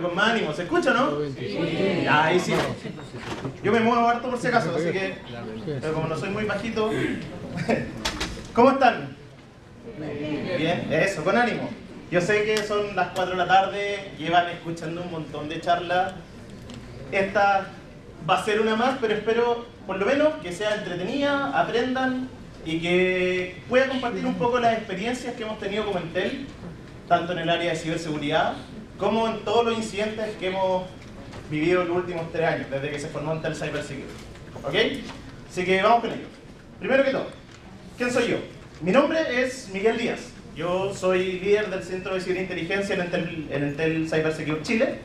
con más ánimo. ¿Se escucha, no? Sí. Ya, ahí sí. Yo me muevo harto por si acaso, así que... Pero como no soy muy bajito... ¿Cómo están? Bien, eso, con ánimo. Yo sé que son las 4 de la tarde, llevan escuchando un montón de charlas. Esta va a ser una más, pero espero por lo menos que sea entretenida, aprendan y que pueda compartir un poco las experiencias que hemos tenido como Entel, tanto en el área de ciberseguridad como en todos los incidentes que hemos vivido en los últimos 3 años, desde que se formó Entel Cybersecurity. ¿Ok? Así que vamos con ello. Primero que todo, ¿quién soy yo? Mi nombre es Miguel Díaz. Yo soy líder del Centro de Ciberinteligencia en Entel Cybersecurity Chile.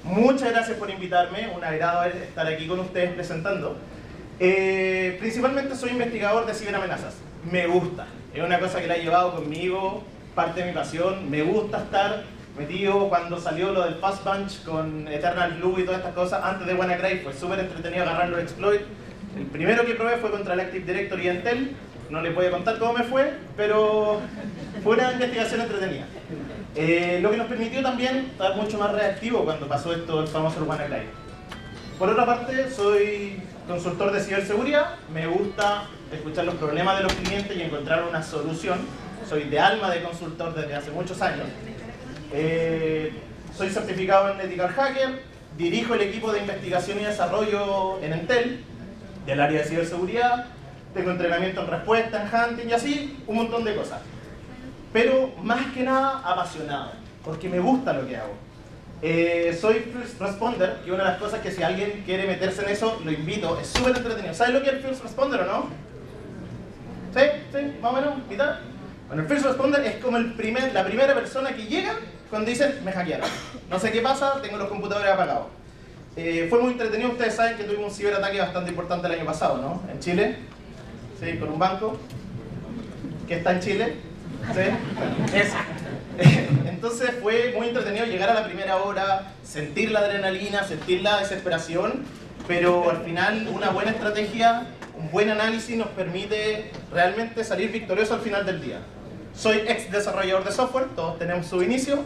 Muchas gracias por invitarme, un agrado estar aquí con ustedes presentando. Principalmente soy investigador de ciberamenazas. Me gusta, es una cosa que la he llevado conmigo, parte de mi pasión. Me gusta estar metido. Cuando salió lo del Fast Bunch con Eternal Blue y todas estas cosas, antes de WannaCry fue súper entretenido agarrar los exploits. El primero que probé fue contra el Active Directory y Entel. No les voy a contar cómo me fue, pero fue una investigación entretenida. Lo que nos permitió también estar mucho más reactivo cuando pasó esto, el famoso WannaCry. Por otra parte, soy consultor de ciberseguridad. Me gusta escuchar los problemas de los clientes y encontrar una solución. Soy de alma de consultor desde hace muchos años. Soy certificado en Ethical Hacker. Dirijo el equipo de investigación y desarrollo en Entel, del área de ciberseguridad. Tengo entrenamiento en respuesta, en hunting y así, un montón de cosas. Pero más que nada apasionado, porque me gusta lo que hago. Soy First Responder, y una de las cosas que si alguien quiere meterse en eso, lo invito, es súper entretenido. ¿Sabes lo que es el First Responder o no? ¿Sí? ¿Sí? ¿Más o menos? ¿Mitad? Bueno, el First Responder es como la primera persona que llega cuando dicen, me hackearon. No sé qué pasa, tengo los computadores apagados. Fue muy entretenido. Ustedes saben que tuvimos un ciberataque bastante importante el año pasado, ¿no? En Chile. Sí, con un banco que está en Chile. ¿Sí? Bueno, eso. Entonces fue muy entretenido llegar a la primera hora, sentir la adrenalina, sentir la desesperación, pero al final una buena estrategia, un buen análisis nos permite realmente salir victorioso al final del día. Soy ex desarrollador de software, todos tenemos su inicio,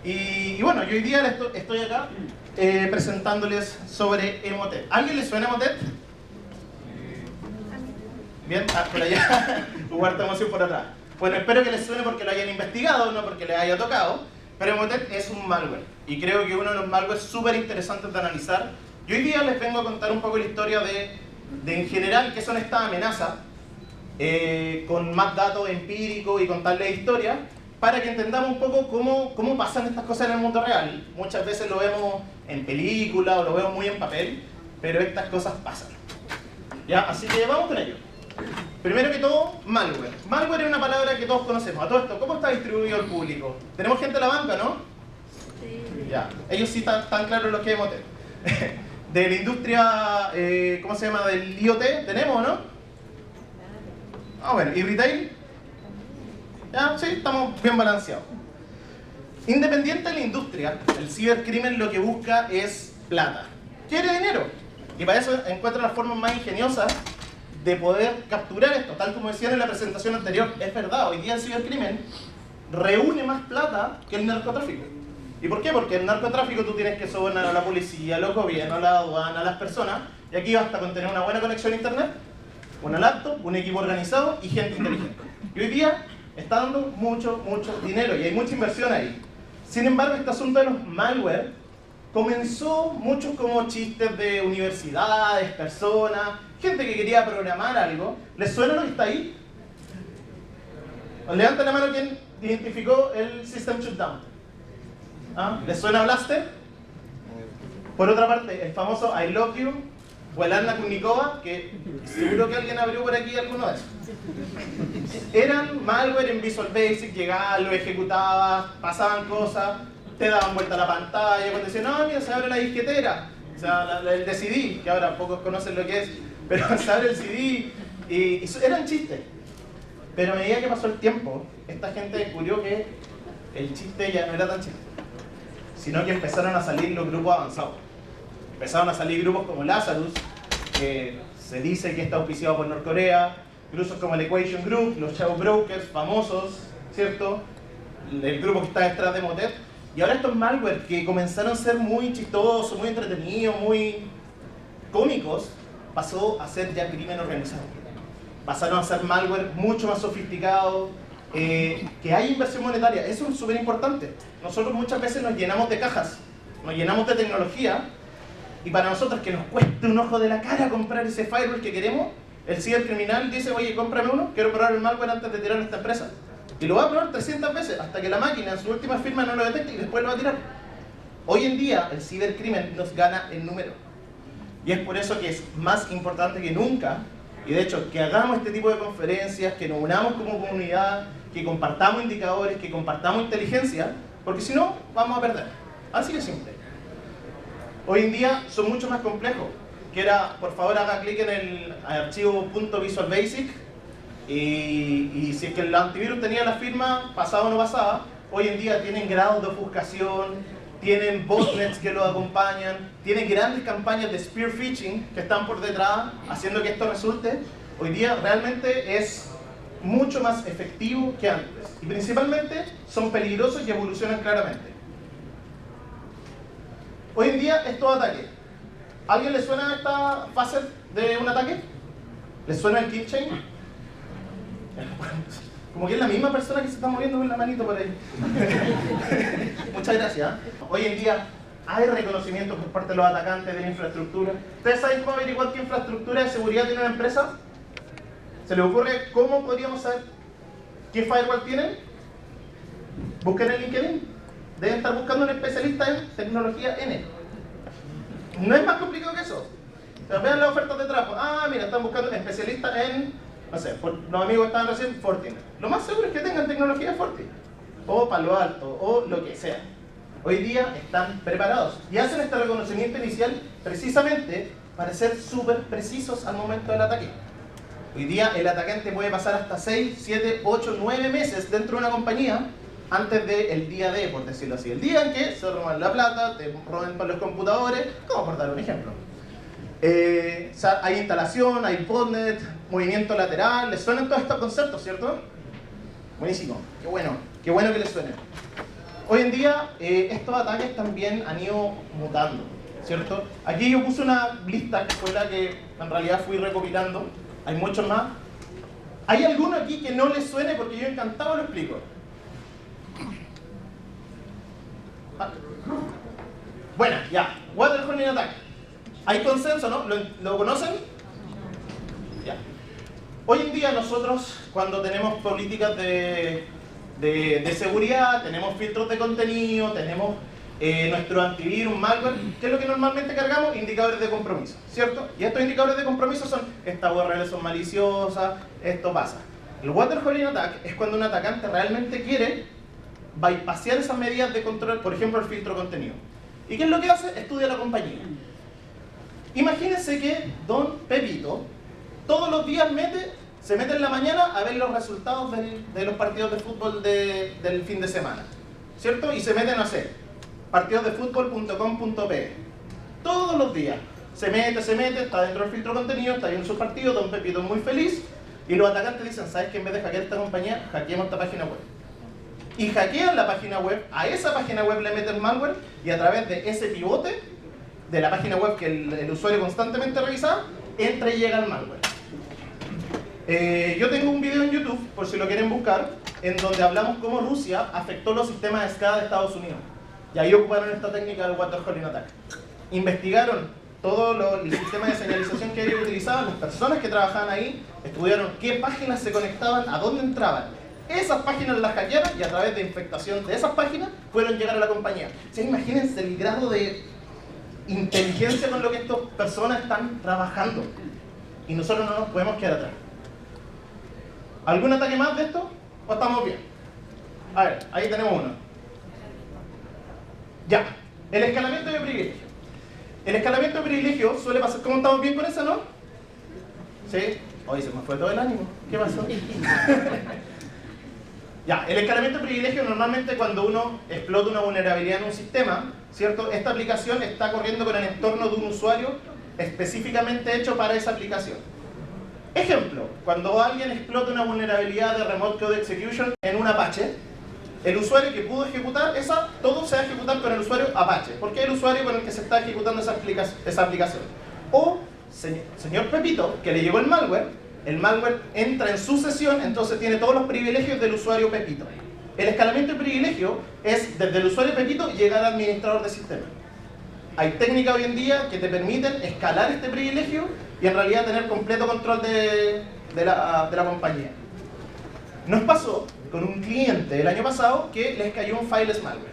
y bueno, yo hoy día estoy acá presentándoles sobre Emotet. ¿Alguien le suena Emotet? Bien, por allá, hubo harta emoción por atrás. Bueno, espero que les suene porque lo hayan investigado, no porque les haya tocado, pero Emotet es un malware, y creo que uno de los malwares súper interesantes de analizar. Y hoy día les vengo a contar un poco la historia de en general qué son estas amenazas, con más datos empíricos y contarles historias, para que entendamos un poco cómo pasan estas cosas en el mundo real. Muchas veces lo vemos en películas o lo vemos muy en papel, pero estas cosas pasan. ¿Ya? Así que vamos con ello. Primero que todo, malware. Malware es una palabra que todos conocemos. A todo esto, ¿cómo está distribuido el público? Tenemos gente en la banca, ¿no? Sí. Ya. Ellos sí están claros los que hemos tenido. De la industria, ¿cómo se llama? Del IoT, ¿tenemos, no? Ah, bueno. ¿Y retail? Ya, sí, estamos bien balanceados. Independiente de la industria, el cibercrimen lo que busca es plata. Quiere dinero. Y para eso encuentra las formas más ingeniosas de poder capturar esto, tal como decían en la presentación anterior. Es verdad, hoy día el cibercrimen reúne más plata que el narcotráfico. ¿Y por qué? Porque el narcotráfico tú tienes que sobornar a la policía, a los gobiernos, a la aduana, a las personas, y aquí basta con tener una buena conexión a internet, una laptop, un equipo organizado y gente inteligente. Y hoy día está dando mucho dinero y hay mucha inversión ahí. Sin embargo, este asunto de los malware comenzó muchos como chistes de universidades, personas, gente que quería programar algo. ¿Les suena lo que está ahí? Levanten la mano quien identificó el System Shutdown. ¿Ah? ¿Les suena Blaster? Por otra parte, el famoso I Love You o el Anna Kurnikova, que seguro que alguien abrió por aquí alguno de esos. Eran malware en Visual Basic, llegabas, lo ejecutabas, pasaban cosas, te daban vuelta a la pantalla, cuando decían, no, mira, se abre la disquetera, o sea, el de CD, que ahora pocos conocen lo que es, pero se abre el CD, y eran chistes. Pero a medida que pasó el tiempo, esta gente descubrió que el chiste ya no era tan chiste, sino que empezaron a salir los grupos avanzados. Empezaron a salir grupos como Lazarus, que se dice que está auspiciado por Norcorea, grupos como el Equation Group, los Shadow Brokers famosos, ¿cierto? El grupo que está detrás de Emotet. Y Y ahora estos malware que comenzaron a ser muy chistosos, muy entretenidos, muy cómicos, pasó a ser ya crimen organizado. Pasaron a ser malware mucho más sofisticado, que hay inversión monetaria. Eso es súper importante. Nosotros muchas veces nos llenamos de cajas, nos llenamos de tecnología, y para nosotros que nos cueste un ojo de la cara comprar ese firewall que queremos, el cibercriminal dice, oye, cómprame uno, quiero probar el malware antes de tirar esta empresa. Y lo va a probar 300 veces hasta que la máquina en su última firma no lo detecte y después lo va a tirar. Hoy en día el cibercrimen nos gana en número. Y es por eso que es más importante que nunca, y de hecho que hagamos este tipo de conferencias, que nos unamos como comunidad, que compartamos indicadores, que compartamos inteligencia, porque si no, vamos a perder. Así de simple. Hoy en día son mucho más complejos. Por favor haga clic en el archivo .visualbasic y si es que el antivirus tenía la firma, pasaba o no pasaba, hoy en día tienen grados de ofuscación, tienen botnets que lo acompañan, tienen grandes campañas de spear phishing que están por detrás haciendo que esto resulte. Hoy día realmente es mucho más efectivo que antes y principalmente son peligrosos y evolucionan claramente. Hoy en día es todo ataque. ¿A alguien le suena esta fase de un ataque? ¿Le suena el kill chain? Como que es la misma persona que se está moviendo con la manito por ahí. Muchas gracias. Hoy en día hay reconocimiento por parte de los atacantes de la infraestructura. ¿Ustedes saben cómo averiguar qué infraestructura de seguridad tiene una empresa? ¿Se les ocurre cómo podríamos saber qué firewall tienen? Busquen en LinkedIn. Deben estar buscando un especialista en tecnología N. No es más complicado que eso. O sea, vean las ofertas de trabajo. Ah, mira, están buscando especialistas en, no sé, los amigos estaban recién Fortinet. Lo más seguro es que tengan tecnología Fortinet, o Palo Alto, o lo que sea. Hoy día están preparados y hacen este reconocimiento inicial precisamente para ser súper precisos al momento del ataque. Hoy día el atacante puede pasar hasta 6, 7, 8, 9 meses dentro de una compañía antes del día D, por decirlo así. El día en que se roban la plata, te roban los computadores, como por dar un ejemplo. O sea, hay instalación, hay botnet, movimiento lateral, ¿les suenan todos estos conceptos, cierto? Buenísimo, qué bueno que les suenen. Hoy en día estos ataques también han ido mutando, ¿cierto? Aquí yo puse una lista que fue la que en realidad fui recopilando, hay muchos más. ¿Hay alguno aquí que no les suene? Porque yo encantado lo explico. Bueno, ya, Waterhorn Attack. Hay consenso, ¿no? ¿Lo conocen? Ya. Hoy en día nosotros, cuando tenemos políticas de seguridad, tenemos filtros de contenido, tenemos nuestro antivirus, malware, ¿qué es lo que normalmente cargamos? Indicadores de compromiso, ¿cierto? Y estos indicadores de compromiso son, estas URLs son maliciosas, esto pasa. El Waterhorn Attack es cuando un atacante realmente quiere bypassear esas medidas de control, por ejemplo el filtro de contenido. ¿Y qué es lo que hace? Estudia la compañía. Imagínense que don Pepito todos los días se mete en la mañana a ver los resultados de los partidos de fútbol del fin de semana, ¿cierto? Y se meten a hacer partidosdefutbol.com.pe todos los días. Se mete, está dentro del filtro de contenido, está viendo su partido, don Pepito es muy feliz, y los atacantes dicen, ¿sabes qué? En vez de hackear esta compañía, hackeemos esta página web. Y hackean la página web, a esa página web le meten malware, y a través de ese pivote de la página web que el usuario constantemente revisaba, entra y llega el malware. Yo tengo un video en YouTube, por si lo quieren buscar, en donde hablamos cómo Rusia afectó los sistemas de SCADA de Estados Unidos. Y ahí ocuparon esta técnica del Waterhorn Attack. Investigaron todo el sistema de señalización que ellos utilizaban, las personas que trabajaban ahí, estudiaron qué páginas se conectaban, a dónde entraban. Esas páginas las hackearon y a través de infectación de esas páginas pudieron llegar a la compañía. O sea, imagínense el grado de inteligencia con lo que estas personas están trabajando. Y nosotros no nos podemos quedar atrás. ¿Algún ataque más de esto? ¿O estamos bien? A ver, ahí tenemos uno. Ya, el escalamiento de privilegio. El escalamiento de privilegio suele pasar... ¿Cómo estamos bien con eso, no? ¿Sí? Hoy se me fue todo el ánimo. ¿Qué pasó? Ya, el escalamiento de privilegio normalmente cuando uno explota una vulnerabilidad en un sistema, ¿cierto? Esta aplicación está corriendo con el entorno de un usuario específicamente hecho para esa aplicación. Ejemplo, cuando alguien explota una vulnerabilidad de Remote Code Execution en un Apache, el usuario que pudo ejecutar esa, todo se va a ejecutar con el usuario Apache, porque es el usuario con el que se está ejecutando esa aplicación. O señor Pepito, que le llegó el malware entra en su sesión, entonces tiene todos los privilegios del usuario Pepito. El escalamiento de privilegio es desde el usuario Pepito llegar al administrador de sistema. Hay técnicas hoy en día que te permiten escalar este privilegio y en realidad tener completo control de la compañía. Nos pasó con un cliente el año pasado que les cayó un fileless malware.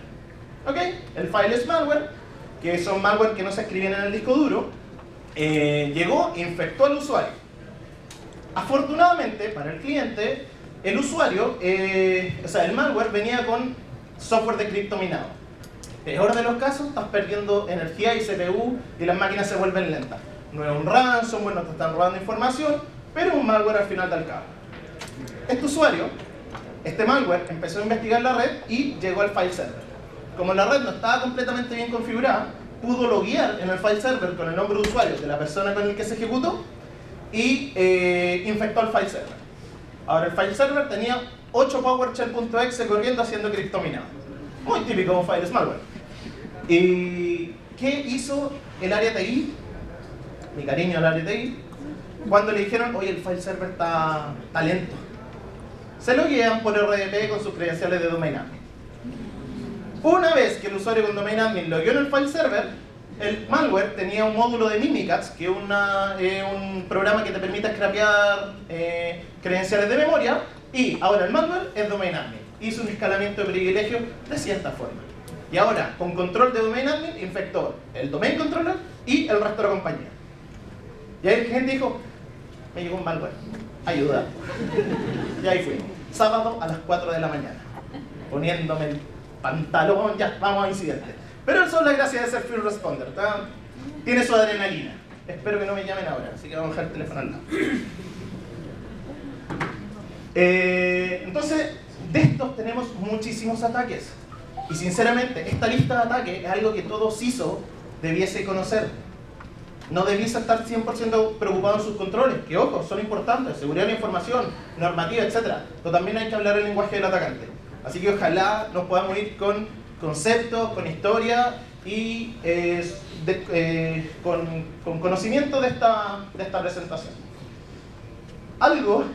¿Ok? El fileless malware, que son malware que no se escribían en el disco duro, llegó e infectó al usuario. Afortunadamente para el cliente, el usuario, el malware venía con software de cripto minado. Peor de los casos, estás perdiendo energía y CPU y las máquinas se vuelven lentas. No es un ransomware, no te están robando información, pero es un malware al final del cabo. Este usuario, este malware, empezó a investigar la red y llegó al file server. Como la red no estaba completamente bien configurada, pudo loguear en el file server con el nombre de usuario de la persona con el que se ejecutó y infectó al file server. Ahora el file server tenía 8 PowerShell.exe corriendo haciendo criptominado. Muy típico de un fileless malware. ¿Y qué hizo el área TI? Mi cariño al área TI. Cuando le dijeron, oye, el file server está lento. Se loguean por RDP con sus credenciales de domain admin. Una vez que el usuario con domain admin logueó en el file server, el malware tenía un módulo de Mimikatz, que es un programa que te permite scrapear credenciales de memoria, y ahora el malware es domain admin. Hizo un escalamiento de privilegio de cierta forma. Y ahora, con control de domain admin, infectó el domain controller y el resto de la compañía. Y ahí la gente dijo, me llegó un malware, ayuda. Y ahí fuimos, sábado a las 4 de la mañana, poniéndome el pantalón, ya, vamos a incidente. Pero eso es la gracia de ser Field Responder, ¿tá? Tiene su adrenalina. Espero que no me llamen ahora, así que vamos a dejar el teléfono al lado. Entonces, de estos tenemos muchísimos ataques. Y sinceramente, esta lista de ataques es algo que todo CISO debiese conocer. No debiese estar 100% preocupado en sus controles, que ojo, son importantes, seguridad de la información, normativa, etc. Pero también hay que hablar el lenguaje del atacante. Así que ojalá nos podamos ir con conceptos, con historia y con conocimiento de esta presentación. Algo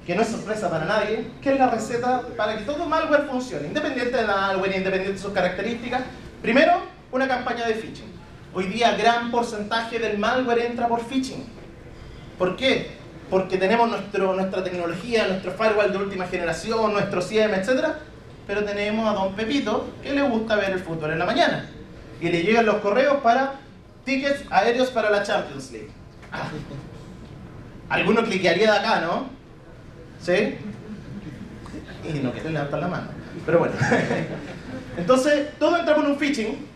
que no es sorpresa para nadie, que es la receta para que todo malware funcione, independiente de la malware, independiente de sus características. Primero, una campaña de phishing. Hoy día gran porcentaje del malware entra por phishing. ¿Por qué? Porque tenemos nuestra tecnología, nuestro firewall de última generación, nuestro CIEM, etc. Pero tenemos a don Pepito que le gusta ver el fútbol en la mañana. Y le llegan los correos para tickets aéreos para la Champions League. Alguno cliquearía de acá, ¿no? ¿Sí? Y no quieren levantar la mano. Pero bueno. Entonces, todo entra por un phishing.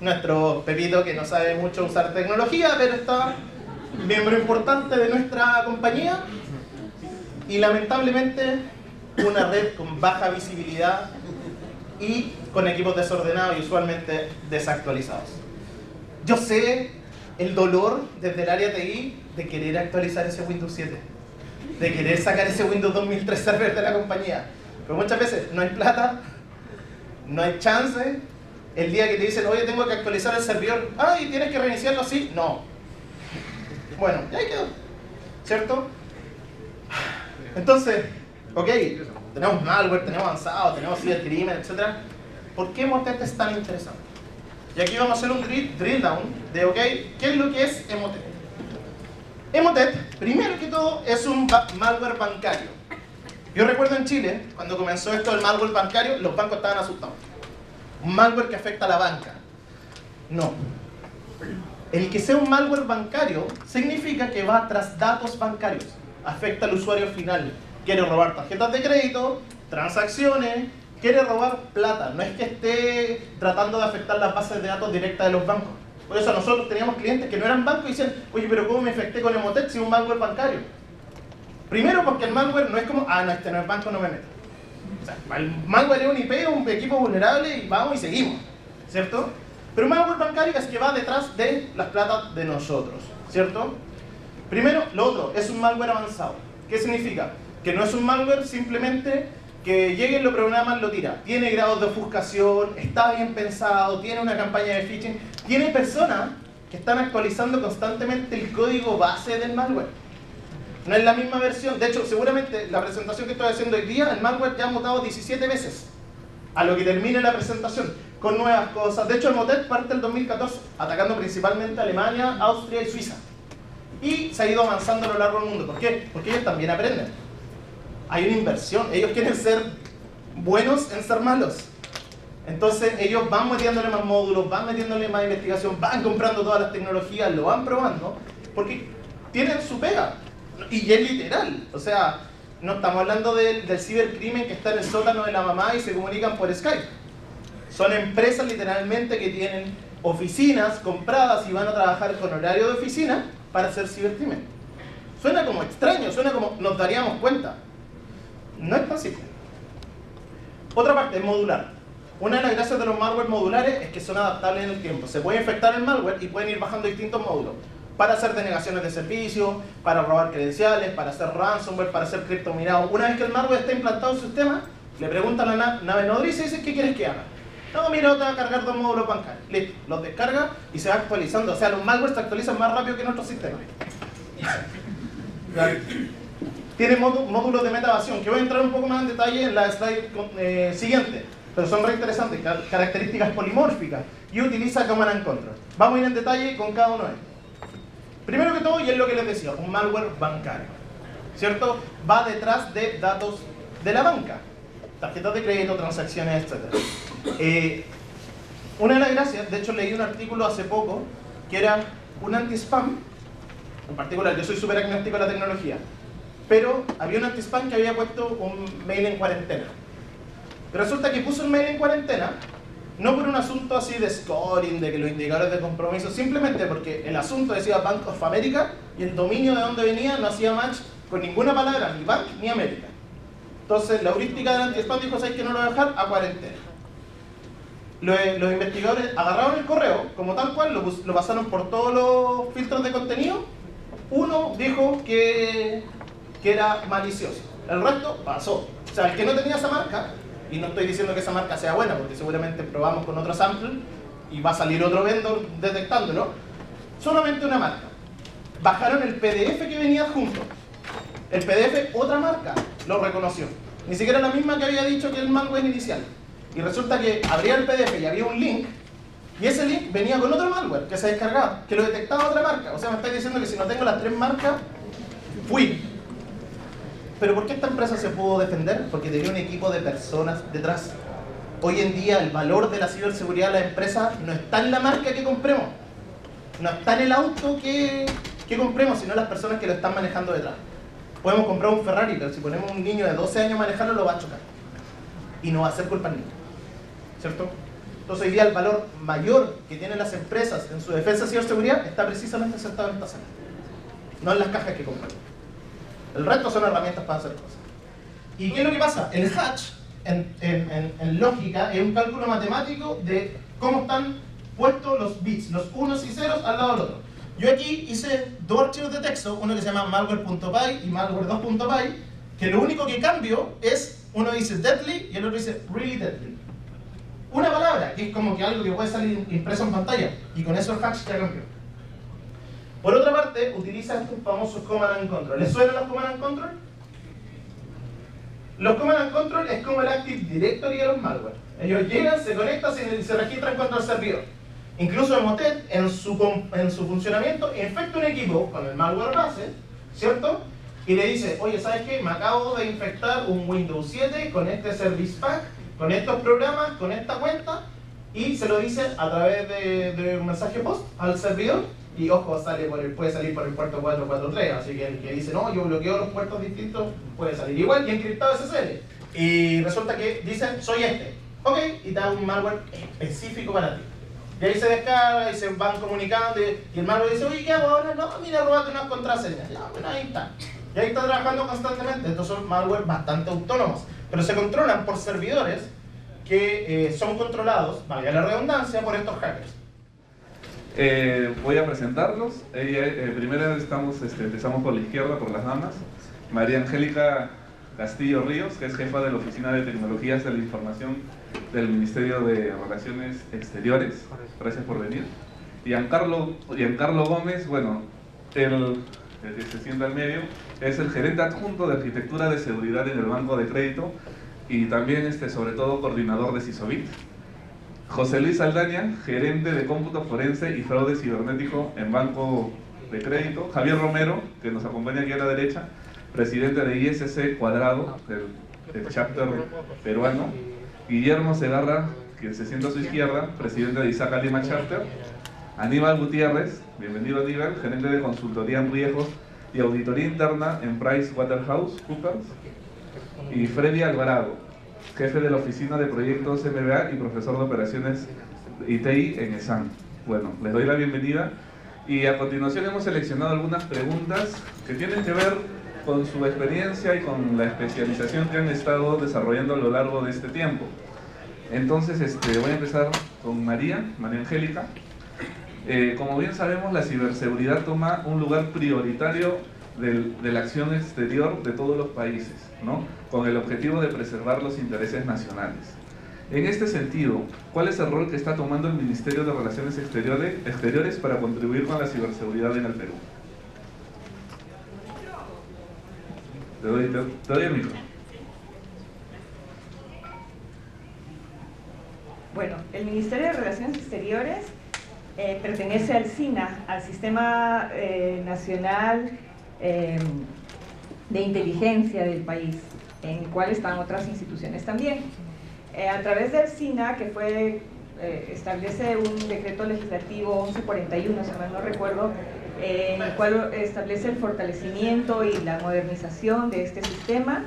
Nuestro Pepito, que no sabe mucho usar tecnología, pero está miembro importante de nuestra compañía. Y lamentablemente, una red con baja visibilidad y con equipos desordenados y usualmente desactualizados. Yo sé el dolor desde el área TI de querer actualizar ese Windows 7, de querer sacar ese Windows 2003 Server de la compañía, pero muchas veces no hay plata, no hay chance. El día que te dicen, oye, tengo que actualizar el servidor, ¿y tienes que reiniciarlo así? No. Bueno, ya ahí quedó, ¿cierto? Entonces, ok, tenemos malware, tenemos avanzado, tenemos cibercrimen, etc. ¿Por qué Emotet es tan interesante? Y aquí vamos a hacer un drill down de, ok, ¿qué es lo que es Emotet? Emotet, primero que todo, es un malware bancario. Yo recuerdo en Chile, cuando comenzó esto del malware bancario, los bancos estaban asustados. Un malware que afecta a la banca. No. El que sea un malware bancario significa que va tras datos bancarios. Afecta al usuario final. Quiere robar tarjetas de crédito, transacciones, quiere robar plata. No es que esté tratando de afectar las bases de datos directas de los bancos. Por eso nosotros teníamos clientes que no eran bancos y decían, oye, pero ¿cómo me infecté con Emotet si es un malware bancario? Primero porque el malware no es como, no, este no es banco, no me meto. O sea, el malware es un IP, un equipo vulnerable y vamos y seguimos, ¿cierto? Pero un malware bancario es que va detrás de las platas de nosotros, ¿cierto? Primero, lo otro, es un malware avanzado. ¿Qué significa? Que no es un malware simplemente que lleguen, lo programan, lo tira. Tiene grados de ofuscación, está bien pensado, tiene una campaña de phishing, tiene personas que están actualizando constantemente el código base del malware. No es la misma versión. De hecho, seguramente la presentación que estoy haciendo hoy día, el malware ya ha mutado 17 veces. A lo que termine la presentación, con nuevas cosas. De hecho, el Motet parte el 2014, atacando principalmente a Alemania, Austria y Suiza. Y se ha ido avanzando a lo largo del mundo. ¿Por qué? Porque ellos también aprenden. Hay una inversión. Ellos quieren ser buenos en ser malos. Entonces, ellos van metiéndole más módulos, van metiéndole más investigación, van comprando todas las tecnologías, lo van probando, porque tienen su pega. Y es literal. O sea, no estamos hablando del cibercrimen que está en el sótano de la mamá y se comunican por Skype. Son empresas literalmente que tienen oficinas compradas y van a trabajar con horario de oficina para hacer cibercrimen. Suena como extraño, suena como nos daríamos cuenta. No es tan simple. Otra parte es modular. Una de las gracias de los malware modulares es que son adaptables en el tiempo. Se puede infectar el malware y pueden ir bajando distintos módulos. Para hacer denegaciones de servicio, para robar credenciales, para hacer ransomware, para hacer criptominado. Una vez que el malware está implantado en el sistema, le preguntan a la nave nodriza y dice, ¿qué quieres que haga? No, mira, te va a cargar 2 módulos bancarios. Listo, los descarga y se va actualizando. O sea, los malwares se actualizan más rápido que nuestro sistema. Tiene módulos de meta-evasión, que voy a entrar un poco más en detalle en la slide siguiente. Pero son re interesantes, características polimórficas. Y utiliza Command and Control. Vamos a ir en detalle con cada uno de ellos. Primero que todo, y es lo que les decía, un malware bancario, ¿cierto? Va detrás de datos de la banca, tarjetas de crédito, transacciones, etc. Una de las gracias, de hecho leí un artículo hace poco, que era un anti-spam, en particular, yo soy súper agnóstico a la tecnología, pero había un anti-spam que había puesto un mail en cuarentena. Pero resulta que puso el mail en cuarentena, no por un asunto así de scoring, de que los indicadores de compromiso, simplemente porque el asunto decía Bank of America y el dominio de donde venía no hacía match con ninguna palabra, ni Bank ni América. Entonces la heurística del anti-spam dijo, ¿sabes que no lo voy a dejar? A cuarentena. Los investigadores agarraron el correo, como tal cual, lo pasaron por todos los filtros de contenido. Uno dijo que era malicioso, el resto pasó. O sea, el que no tenía esa marca, y no estoy diciendo que esa marca sea buena, porque seguramente probamos con otro sample y va a salir otro vendor detectándolo, solamente una marca. Bajaron el PDF que venía adjunto. El PDF, otra marca, lo reconoció. Ni siquiera la misma que había dicho que el malware inicial. Y resulta que abría el PDF y había un link, y ese link venía con otro malware que se descargaba, que lo detectaba otra marca. O sea, me estáis diciendo que si no tengo las 3 marcas, fui. ¿Pero por qué esta empresa se pudo defender? Porque tenía un equipo de personas detrás. Hoy en día el valor de la ciberseguridad de la empresa no está en la marca que compremos, no está en el auto que compremos, sino en las personas que lo están manejando detrás. Podemos comprar un Ferrari, pero si ponemos un niño de 12 años a manejarlo, lo va a chocar. Y no va a ser culpa del niño, ¿cierto? Entonces hoy día el valor mayor que tienen las empresas en su defensa de ciberseguridad está precisamente sentado en esta sala, no en las cajas que compran. El resto son herramientas para hacer cosas. ¿Y qué es lo que pasa? El hatch, en lógica, es un cálculo matemático de cómo están puestos los bits, los unos y ceros al lado del otro. Yo aquí hice 2 archivos de texto, uno que se llama malware.py y malware2.py, que lo único que cambio es, uno dice deadly y el otro dice really deadly. Una palabra, que es como que algo que puede salir impreso en pantalla, y con eso el hatch ya cambió. Por otra parte, utiliza estos famosos Command and Control. ¿Les suenan los Command and Control? Los Command and Control es como el Active Directory de los malware. Ellos llegan, se conectan y se registran contra el servidor. Incluso Emotet, en su funcionamiento, infecta un equipo con el malware base, ¿cierto? Y le dice, oye, ¿sabes qué? Me acabo de infectar un Windows 7 con este Service Pack, con estos programas, con esta cuenta, y se lo dice a través de un mensaje post al servidor. Y ojo, puede salir por el puerto 443, así que el que dice, no, yo bloqueo los puertos distintos, puede salir igual y encriptado SSL. Y resulta que dicen, soy este. Ok, y te da un malware específico para ti. Y ahí se descarga y se van comunicando y el malware dice, oye, ¿qué hago ahora? No, mira, robate unas contraseñas. Ya, bueno, ahí está. Y ahí está trabajando constantemente. Estos son malware bastante autónomos, pero se controlan por servidores que son controlados, valga la redundancia, por estos hackers. Voy a presentarlos. Primero empezamos por la izquierda, por las damas. María Angélica Castillo Ríos, que es jefa de la Oficina de Tecnologías de la Información del Ministerio de Relaciones Exteriores. Gracias por venir. Giancarlo Gómez, bueno, el que se sienta al medio, es el gerente adjunto de Arquitectura de Seguridad en el Banco de Crédito y también, sobre todo, coordinador de CISOBIT. José Luis Saldaña, gerente de Cómputo Forense y Fraude Cibernético en Banco de Crédito. Javier Romero, que nos acompaña aquí a la derecha, presidente de ISC Cuadrado, del chapter peruano. Guillermo Segarra, quien se sienta a su izquierda, presidente de ISACA Lima Chapter. Aníbal Gutiérrez, bienvenido Aníbal, gerente de consultoría en riesgos y auditoría interna en PricewaterhouseCoopers. Y Freddy Alvarado, jefe de la oficina de proyectos MBA y profesor de operaciones ITI en ESAN. Bueno, les doy la bienvenida y a continuación hemos seleccionado algunas preguntas que tienen que ver con su experiencia y con la especialización que han estado desarrollando a lo largo de este tiempo. Entonces, voy a empezar con María Angélica. Como bien sabemos, la ciberseguridad toma un lugar prioritario de la acción exterior de todos los países, ¿no? Con el objetivo de preservar los intereses nacionales. En este sentido, ¿cuál es el rol que está tomando el Ministerio de Relaciones Exteriores para contribuir con la ciberseguridad en el Perú? Te doy el micrófono. Bueno, el Ministerio de Relaciones Exteriores pertenece al SINA, al Sistema Nacional de Inteligencia del país, en el cual están otras instituciones también. A través del SINA, que establece un decreto legislativo 1141, si mal no recuerdo, en el cual establece el fortalecimiento y la modernización de este sistema,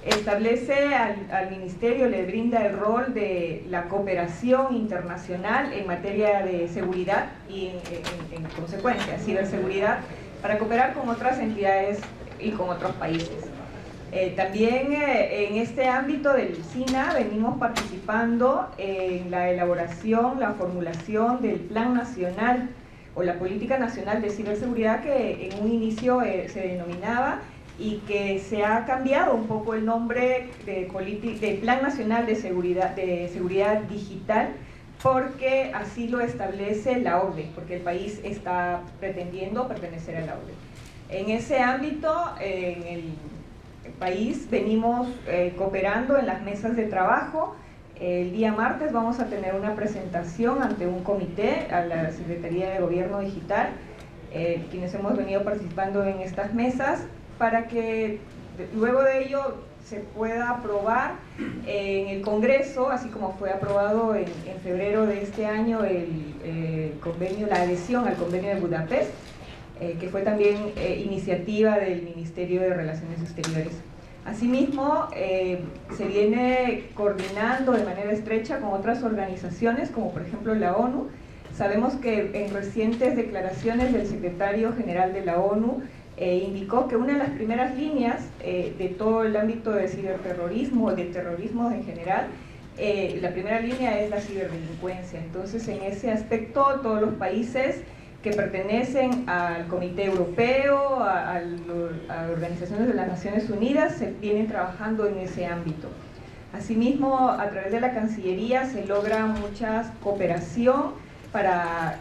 establece al Ministerio, le brinda el rol de la cooperación internacional en materia de seguridad y en consecuencia, ciberseguridad, para cooperar con otras entidades y con otros países. También en este ámbito del SINA venimos participando en la elaboración, la formulación del Plan Nacional o la Política Nacional de Ciberseguridad, que en un inicio se denominaba y que se ha cambiado un poco el nombre de Plan Nacional de Seguridad Digital, porque así lo establece la OCDE, porque el país está pretendiendo pertenecer a la OCDE. En ese ámbito, en el país venimos cooperando en las mesas de trabajo. El día martes vamos a tener una presentación ante un comité, a la Secretaría de Gobierno Digital, quienes hemos venido participando en estas mesas, para que luego de ello se pueda aprobar en el Congreso, así como fue aprobado en febrero de este año la adhesión al convenio de Budapest, que fue también iniciativa del Ministerio de Relaciones Exteriores. Asimismo, se viene coordinando de manera estrecha con otras organizaciones, como por ejemplo la ONU. Sabemos que en recientes declaraciones del secretario general de la ONU indicó que una de las primeras líneas de todo el ámbito de ciberterrorismo, de terrorismo en general, la primera línea es la ciberdelincuencia. Entonces, en ese aspecto, todos los países que pertenecen al Comité Europeo, a organizaciones de las Naciones Unidas, se vienen trabajando en ese ámbito. Asimismo, a través de la Cancillería se logra mucha cooperación para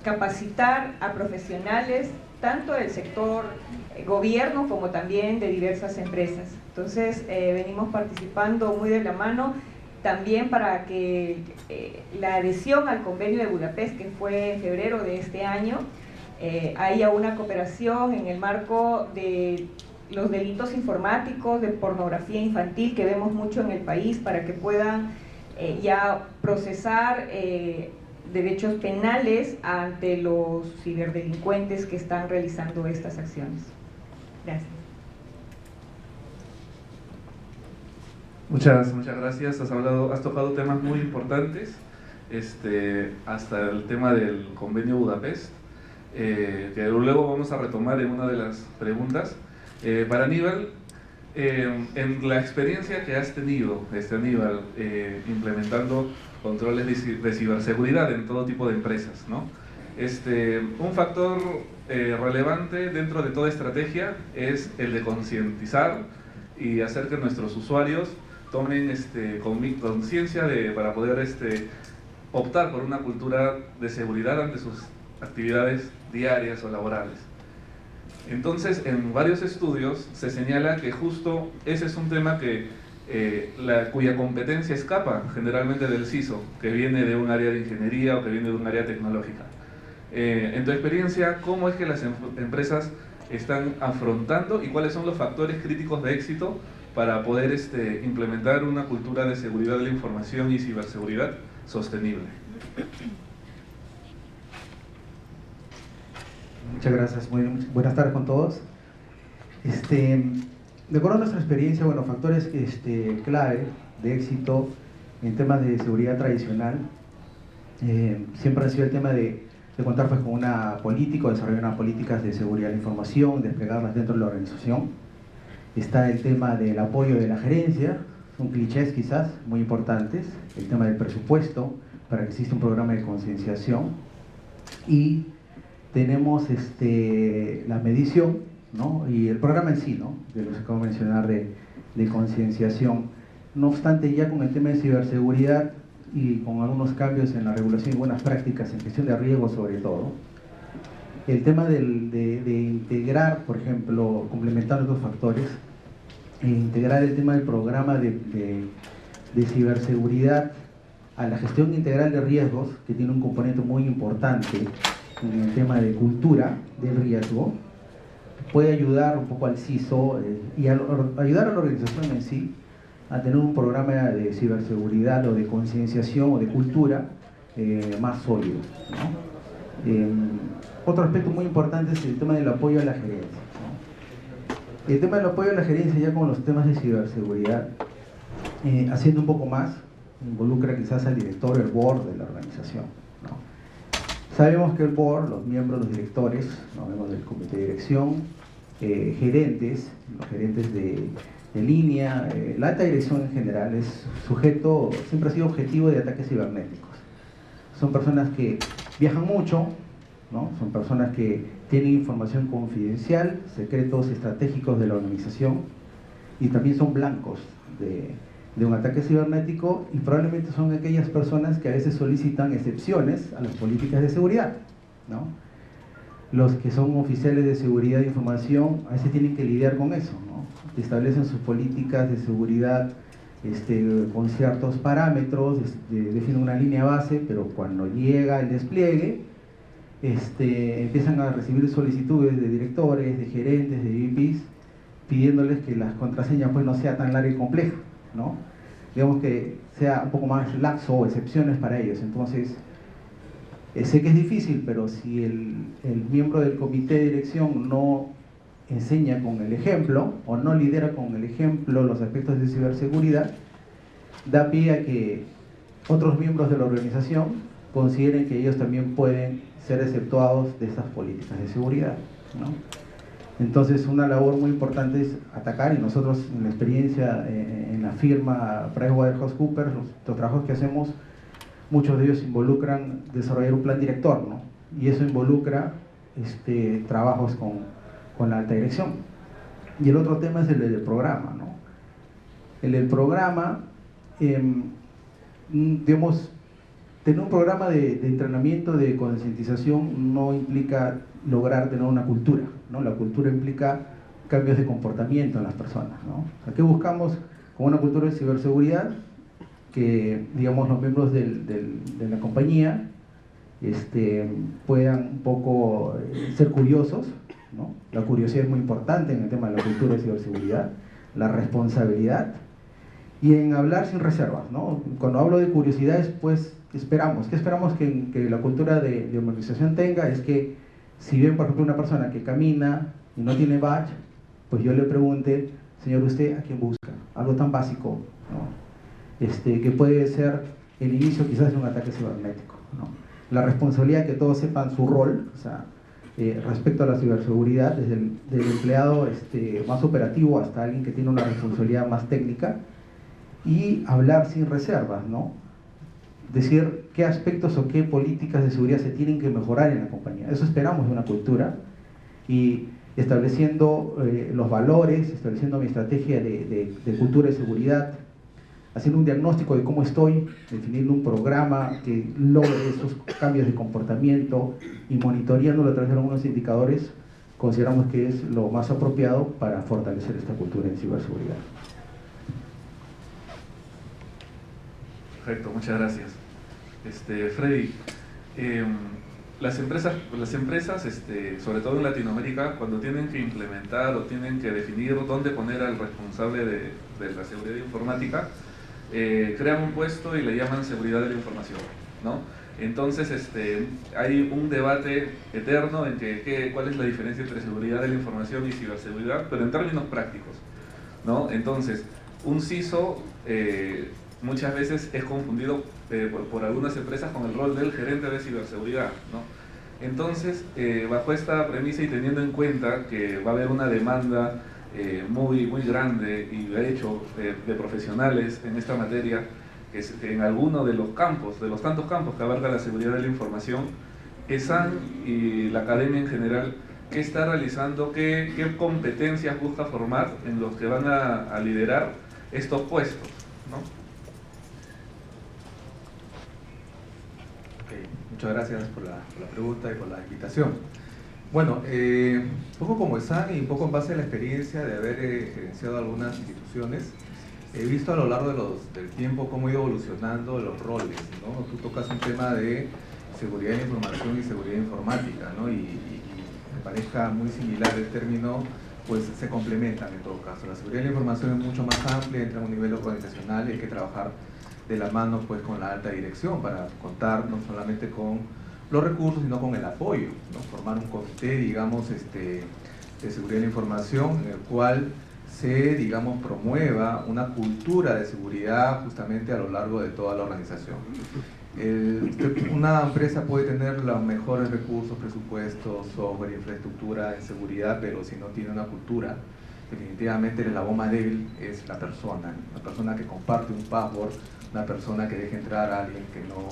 capacitar a profesionales tanto del sector gobierno como también de diversas empresas. Entonces, venimos participando muy de la mano también para que la adhesión al convenio de Budapest, que fue en febrero de este año, haya una cooperación en el marco de los delitos informáticos, de pornografía infantil, que vemos mucho en el país, para que puedan ya procesar derechos penales ante los ciberdelincuentes que están realizando estas acciones. Gracias. Muchas gracias. Has tocado temas muy importantes, hasta el tema del convenio Budapest, que luego vamos a retomar en una de las preguntas. Para Aníbal, en la experiencia que has tenido, Aníbal, implementando controles de ciberseguridad en todo tipo de empresas, ¿no? Un factor relevante dentro de toda estrategia es el de concientizar y hacer que nuestros usuarios tomen conciencia para poder optar por una cultura de seguridad ante sus actividades diarias o laborales. Entonces, en varios estudios se señala que justo ese es un tema cuya competencia escapa generalmente del CISO, que viene de un área de ingeniería o que viene de un área tecnológica. En tu experiencia, ¿cómo es que las empresas están afrontando y cuáles son los factores críticos de éxito para poder implementar una cultura de seguridad de la información y ciberseguridad sostenible? Muchas gracias, buenas tardes con todos. De acuerdo a nuestra experiencia, bueno, factores clave de éxito en temas de seguridad tradicional siempre ha sido el tema de contar pues, con una política, desarrollar unas políticas de seguridad de la información, desplegarlas dentro de la organización. Está el tema del apoyo de la gerencia, son clichés quizás muy importantes, el tema del presupuesto, para que exista un programa de concienciación, y tenemos la medición, ¿no? Y el programa en sí, ¿no? De lo que acabo de mencionar de concienciación. No obstante, ya con el tema de ciberseguridad y con algunos cambios en la regulación y buenas prácticas en gestión de riesgos sobre todo, el tema de integrar, por ejemplo, complementando estos factores, integrar el tema del programa de ciberseguridad a la gestión integral de riesgos, que tiene un componente muy importante en el tema de cultura del riesgo, puede ayudar un poco al CISO y ayudar a la organización en sí a tener un programa de ciberseguridad o de concienciación o de cultura más sólido, ¿no? Otro aspecto muy importante es el tema del apoyo a la gerencia, ¿no? El tema del apoyo a la gerencia ya con los temas de ciberseguridad, haciendo un poco más, involucra quizás al director, el board de la organización, ¿no? Sabemos que el board, los miembros, los directores, ¿no? Hablamos del comité de dirección, gerentes, los gerentes de línea, la alta dirección en general es sujeto, siempre ha sido objetivo de ataques cibernéticos. Son personas que viajan mucho, ¿no? Son personas que tienen información confidencial, secretos estratégicos de la organización, y también son blancos de un ataque cibernético, y probablemente son aquellas personas que a veces solicitan excepciones a las políticas de seguridad, ¿no? Los que son oficiales de seguridad de información a veces tienen que lidiar con eso, ¿no? Establecen sus políticas de seguridad con ciertos parámetros, definen una línea base, pero cuando llega el despliegue, empiezan a recibir solicitudes de directores, de gerentes, de VPs, pidiéndoles que las contraseñas pues no sea tan larga y compleja, ¿no? Digamos que sea un poco más laxo o excepciones para ellos. Entonces, sé que es difícil, pero si el miembro del comité de dirección no enseña con el ejemplo o no lidera con el ejemplo los aspectos de ciberseguridad, da pie a que otros miembros de la organización consideren que ellos también pueden ser exceptuados de estas políticas de seguridad, ¿no? Entonces, una labor muy importante es atacar, y nosotros en la experiencia en la firma PricewaterhouseCoopers, los trabajos que hacemos, muchos de ellos involucran desarrollar un plan director, ¿no? Y eso involucra trabajos con la alta dirección. Y el otro tema es el del programa, ¿no? El del programa, digamos, tener un programa de entrenamiento, de concientización, no implica lograr tener una cultura, ¿no? La cultura implica cambios de comportamiento en las personas, ¿no? O sea, ¿qué buscamos con una cultura de ciberseguridad? Que, digamos, los miembros de la compañía puedan un poco ser curiosos, ¿no? La curiosidad es muy importante en el tema de la cultura de ciberseguridad, la responsabilidad y en hablar sin reservas, ¿no? Cuando hablo de curiosidades, pues esperamos que la cultura de organización tenga es que si ven, por ejemplo, una persona que camina y no tiene badge, pues yo le pregunte, señor, ¿usted a quién busca? Algo tan básico, ¿no? Que puede ser el inicio quizás de un ataque cibernético, ¿no? La responsabilidad que todos sepan su rol, o sea, respecto a la ciberseguridad, desde del empleado más operativo hasta alguien que tiene una responsabilidad más técnica, y hablar sin reservas, ¿no? Decir qué aspectos o qué políticas de seguridad se tienen que mejorar en la compañía. Eso esperamos de una cultura, y estableciendo los valores, estableciendo mi estrategia de cultura de seguridad, haciendo un diagnóstico de cómo estoy, definiendo un programa que logre esos cambios de comportamiento y monitoreándolo a través de algunos indicadores, consideramos que es lo más apropiado para fortalecer esta cultura en ciberseguridad. Perfecto, muchas gracias. Freddy, las empresas sobre todo en Latinoamérica, cuando tienen que implementar o tienen que definir dónde poner al responsable de la seguridad informática, crean un puesto y le llaman seguridad de la información, ¿no? Entonces hay un debate eterno en cuál es la diferencia entre seguridad de la información y ciberseguridad, pero en términos prácticos, ¿no? Entonces, un CISO muchas veces es confundido por algunas empresas con el rol del gerente de ciberseguridad, ¿no? Entonces, bajo esta premisa y teniendo en cuenta que va a haber una demanda muy grande y de hecho de profesionales en esta materia, que en alguno de los campos, de los tantos campos que abarca la seguridad de la información, ESAN y la academia en general, ¿qué está realizando? ¿Qué competencias busca formar en los que van a liderar estos puestos, ¿no? Muchas gracias por la pregunta y por la invitación. Bueno, un poco como ESAN y un poco en base a la experiencia de haber gerenciado algunas instituciones, he visto a lo largo del tiempo cómo ha ido evolucionando los roles, ¿no? Tú tocas un tema de seguridad de la información y seguridad informática, ¿no? Y me parezca muy similar el término, pues se complementan en todo caso. La seguridad de la información es mucho más amplia, entra a un nivel organizacional y hay que trabajar de la mano pues con la alta dirección para contar no solamente con los recursos sino con el apoyo, ¿no? Formar un comité, digamos, de seguridad de la información en el cual se, digamos, promueva una cultura de seguridad justamente a lo largo de toda la organización. Una empresa puede tener los mejores recursos, presupuestos, software, infraestructura en seguridad, pero si no tiene una cultura, definitivamente el eslabón más débil es la persona que comparte un password, una persona que deja entrar a alguien que no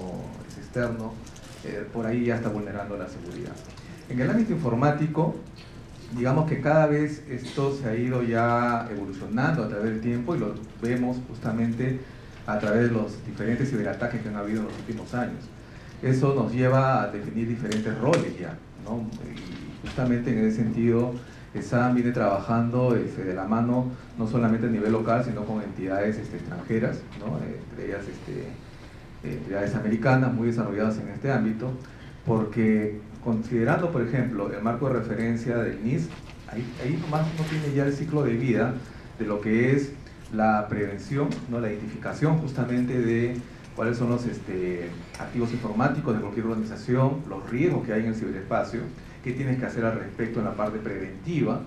es externo, por ahí ya está vulnerando la seguridad. En el ámbito informático, digamos que cada vez esto se ha ido ya evolucionando a través del tiempo y lo vemos justamente a través de los diferentes ciberataques que han habido en los últimos años. Eso nos lleva a definir diferentes roles ya, ¿no? Y justamente en ese sentido, ESAN viene trabajando de la mano no solamente a nivel local, sino con entidades extranjeras, ¿no? Entre ellas entidades americanas muy desarrolladas en este ámbito, porque considerando, por ejemplo, el marco de referencia del NIST, ahí nomás uno tiene ya el ciclo de vida de lo que es la prevención, ¿no? La identificación justamente de cuáles son los activos informáticos de cualquier organización, los riesgos que hay en el ciberespacio, qué tienes que hacer al respecto en la parte preventiva,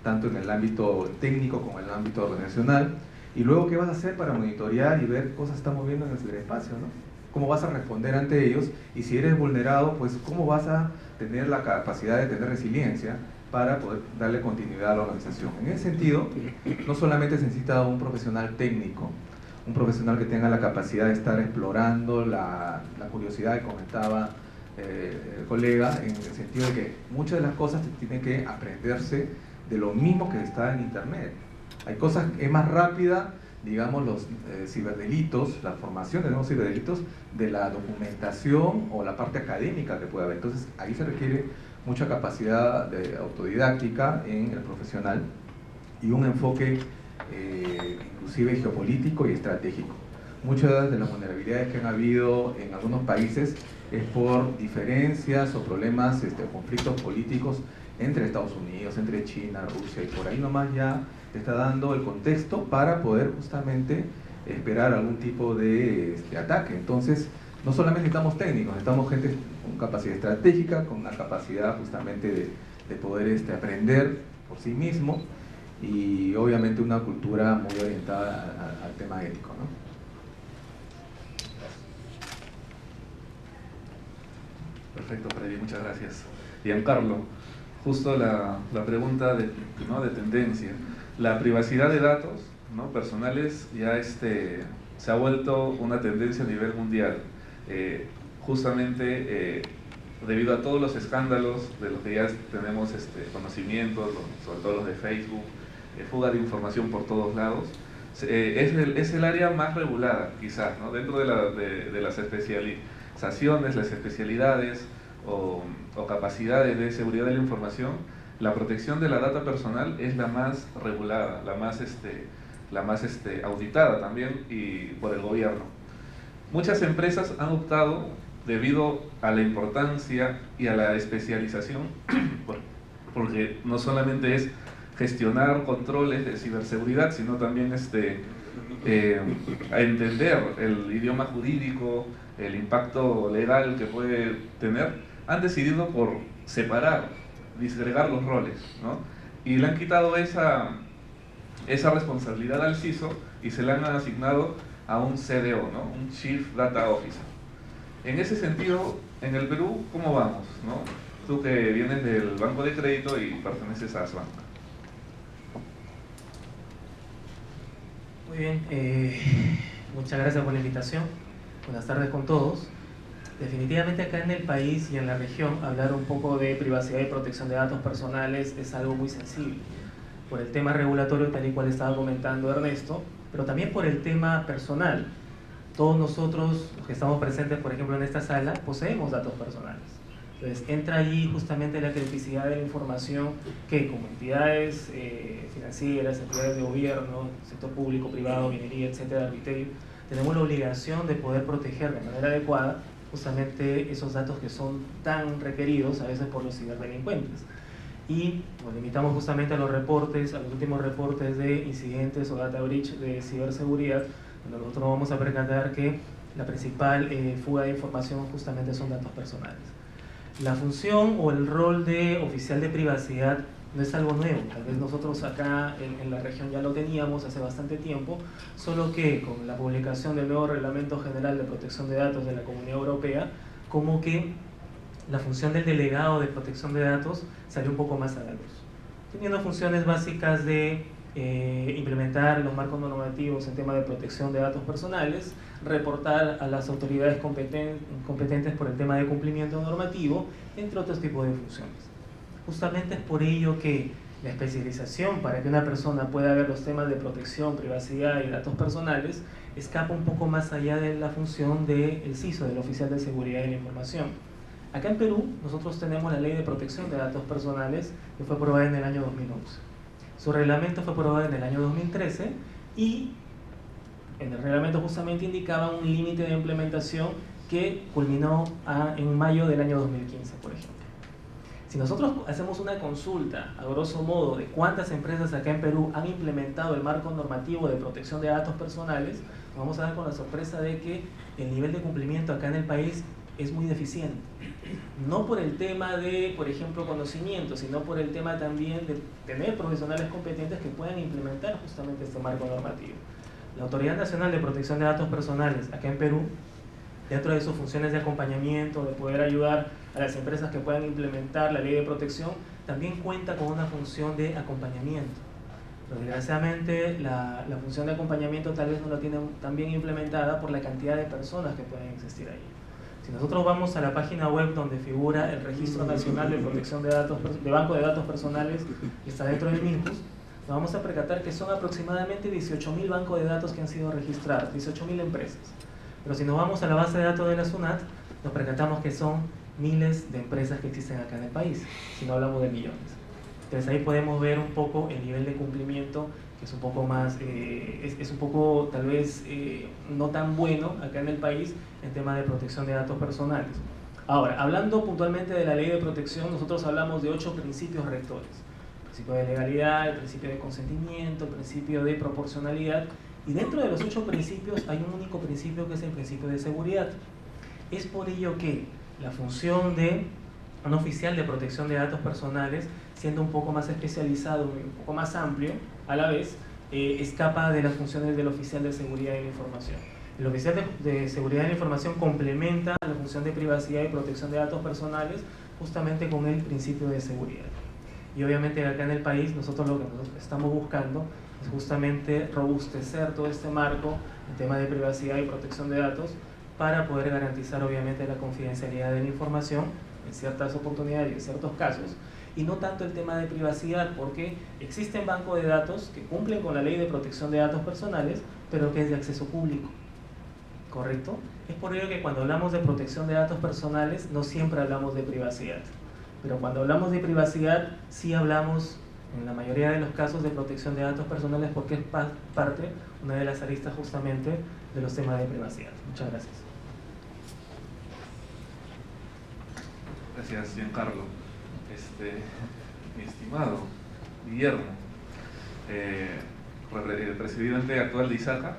tanto en el ámbito técnico como en el ámbito organizacional, y luego qué vas a hacer para monitorear y ver qué cosas están moviendo en el ciberespacio, ¿no? Cómo vas a responder ante ellos, y si eres vulnerado, pues cómo vas a tener la capacidad de tener resiliencia para poder darle continuidad a la organización. En ese sentido, no solamente se necesita un profesional técnico, un profesional que tenga la capacidad de estar explorando la curiosidad que comentaba el colega, en el sentido de que muchas de las cosas tienen que aprenderse de lo mismo que está en internet. Hay cosas que es más rápida, digamos, los ciberdelitos, la formación de nuevos ciberdelitos, de la documentación o la parte académica que puede haber. Entonces ahí se requiere mucha capacidad de autodidáctica en el profesional y un enfoque inclusive geopolítico y estratégico. Muchas de las vulnerabilidades que han habido en algunos países es por diferencias o problemas, conflictos políticos entre Estados Unidos, entre China, Rusia, y por ahí nomás ya te está dando el contexto para poder justamente esperar algún tipo de ataque. Entonces, no solamente necesitamos técnicos, necesitamos gente con capacidad estratégica, con una capacidad justamente de poder aprender por sí mismo, y obviamente una cultura muy orientada al tema ético, ¿no? Perfecto, Freddy, muchas gracias. Giancarlo, justo la pregunta de tendencia. La privacidad de datos, ¿no?, personales ya se ha vuelto una tendencia a nivel mundial. Justamente debido a todos los escándalos de los que ya tenemos conocimientos, sobre todo los de Facebook, fuga de información por todos lados, es el área más regulada, quizás, ¿no? Dentro de las especializaciones, las especialidades o capacidades de seguridad de la información, la protección de la data personal es la más regulada, la más auditada también y por el gobierno. Muchas empresas han optado, debido a la importancia y a la especialización, porque no solamente es gestionar controles de ciberseguridad, sino también a entender el idioma jurídico, el impacto legal que puede tener, han decidido por separar, disgregar los roles, ¿no? Y le han quitado esa responsabilidad al CISO y se le han asignado a un CDO, ¿no? Un Chief Data Officer. En ese sentido, en el Perú, ¿cómo vamos, no? Tú que vienes del Banco de Crédito y perteneces a Asbanca. Muy bien, muchas gracias por la invitación. Buenas tardes con todos. Definitivamente acá en el país y en la región hablar un poco de privacidad y protección de datos personales es algo muy sensible. Por el tema regulatorio, tal y cual estaba comentando Ernesto, pero también por el tema personal. Todos nosotros, los que estamos presentes, por ejemplo, en esta sala, poseemos datos personales. Entonces, entra allí justamente la criticidad de la información que como entidades financieras, entidades de gobierno, sector público, privado, minería, etcétera, retail, tenemos la obligación de poder proteger de manera adecuada justamente esos datos que son tan requeridos a veces por los ciberdelincuentes. Y nos limitamos justamente a los reportes, a los últimos reportes de incidentes o data breach de ciberseguridad, donde nosotros nos vamos a percatar que la principal fuga de información justamente son datos personales. La función o el rol de oficial de privacidad no es algo nuevo, tal vez nosotros acá en la región ya lo teníamos hace bastante tiempo, solo que con la publicación del nuevo Reglamento General de Protección de Datos de la Comunidad Europea, como que la función del delegado de protección de datos salió un poco más a la luz, teniendo funciones básicas de implementar los marcos normativos en tema de protección de datos personales, reportar a las autoridades competentes por el tema de cumplimiento normativo, entre otros tipos de funciones. Justamente es por ello que la especialización para que una persona pueda ver los temas de protección, privacidad y datos personales escapa un poco más allá de la función del CISO, del Oficial de Seguridad de la Información. Acá en Perú nosotros tenemos la Ley de Protección de Datos Personales que fue aprobada en el año 2011. Su reglamento fue aprobado en el año 2013 y en el reglamento justamente indicaba un límite de implementación que culminó en mayo del año 2015, por ejemplo. Si nosotros hacemos una consulta, a grosso modo, de cuántas empresas acá en Perú han implementado el marco normativo de protección de datos personales, nos vamos a dar con la sorpresa de que el nivel de cumplimiento acá en el país es muy deficiente. No por el tema de, por ejemplo, conocimiento, sino por el tema también de tener profesionales competentes que puedan implementar justamente este marco normativo. La Autoridad Nacional de Protección de Datos Personales acá en Perú, dentro de sus funciones de acompañamiento, de poder ayudar a las empresas que puedan implementar la ley de protección, también cuenta con una función de acompañamiento. Pero desgraciadamente la función de acompañamiento tal vez no la tienen tan bien implementada por la cantidad de personas que pueden existir ahí. Si nosotros vamos a la página web donde figura el Registro Nacional de Protección de Datos, de Banco de Datos Personales, que está dentro del MINJUS, nos vamos a percatar que son aproximadamente 18.000 bancos de datos que han sido registrados, 18.000 empresas. Pero si nos vamos a la base de datos de la SUNAT, nos percatamos que son miles de empresas que existen acá en el país, si no hablamos de millones. Entonces ahí podemos ver un poco el nivel de cumplimiento, que es un poco más, es un poco tal vez no tan bueno acá en el país en tema de protección de datos personales. Ahora, hablando puntualmente de la ley de protección, nosotros hablamos de 8 principios rectores. El principio de legalidad, el principio de consentimiento, el principio de proporcionalidad, y dentro de los 8 principios hay un único principio que es el principio de seguridad. Es por ello que la función de un oficial de protección de datos personales, siendo un poco más especializado, un poco más amplio, a la vez, escapa de las funciones del oficial de seguridad de la información. El oficial de seguridad de la información complementa la función de privacidad y protección de datos personales justamente con el principio de seguridad. Y obviamente acá en el país nosotros lo que estamos buscando es justamente robustecer todo este marco en tema de privacidad y protección de datos para poder garantizar obviamente la confidencialidad de la información en ciertas oportunidades y en ciertos casos, y no tanto el tema de privacidad, porque existen bancos de datos que cumplen con la ley de protección de datos personales, pero que es de acceso público, ¿correcto? Es por ello que cuando hablamos de protección de datos personales no siempre hablamos de privacidad, pero cuando hablamos de privacidad sí hablamos en la mayoría de los casos de protección de datos personales, porque es parte, una de las aristas justamente de los temas de privacidad. Muchas gracias. Gracias, Giancarlo. Mi estimado Guillermo, presidente actual de ISACA,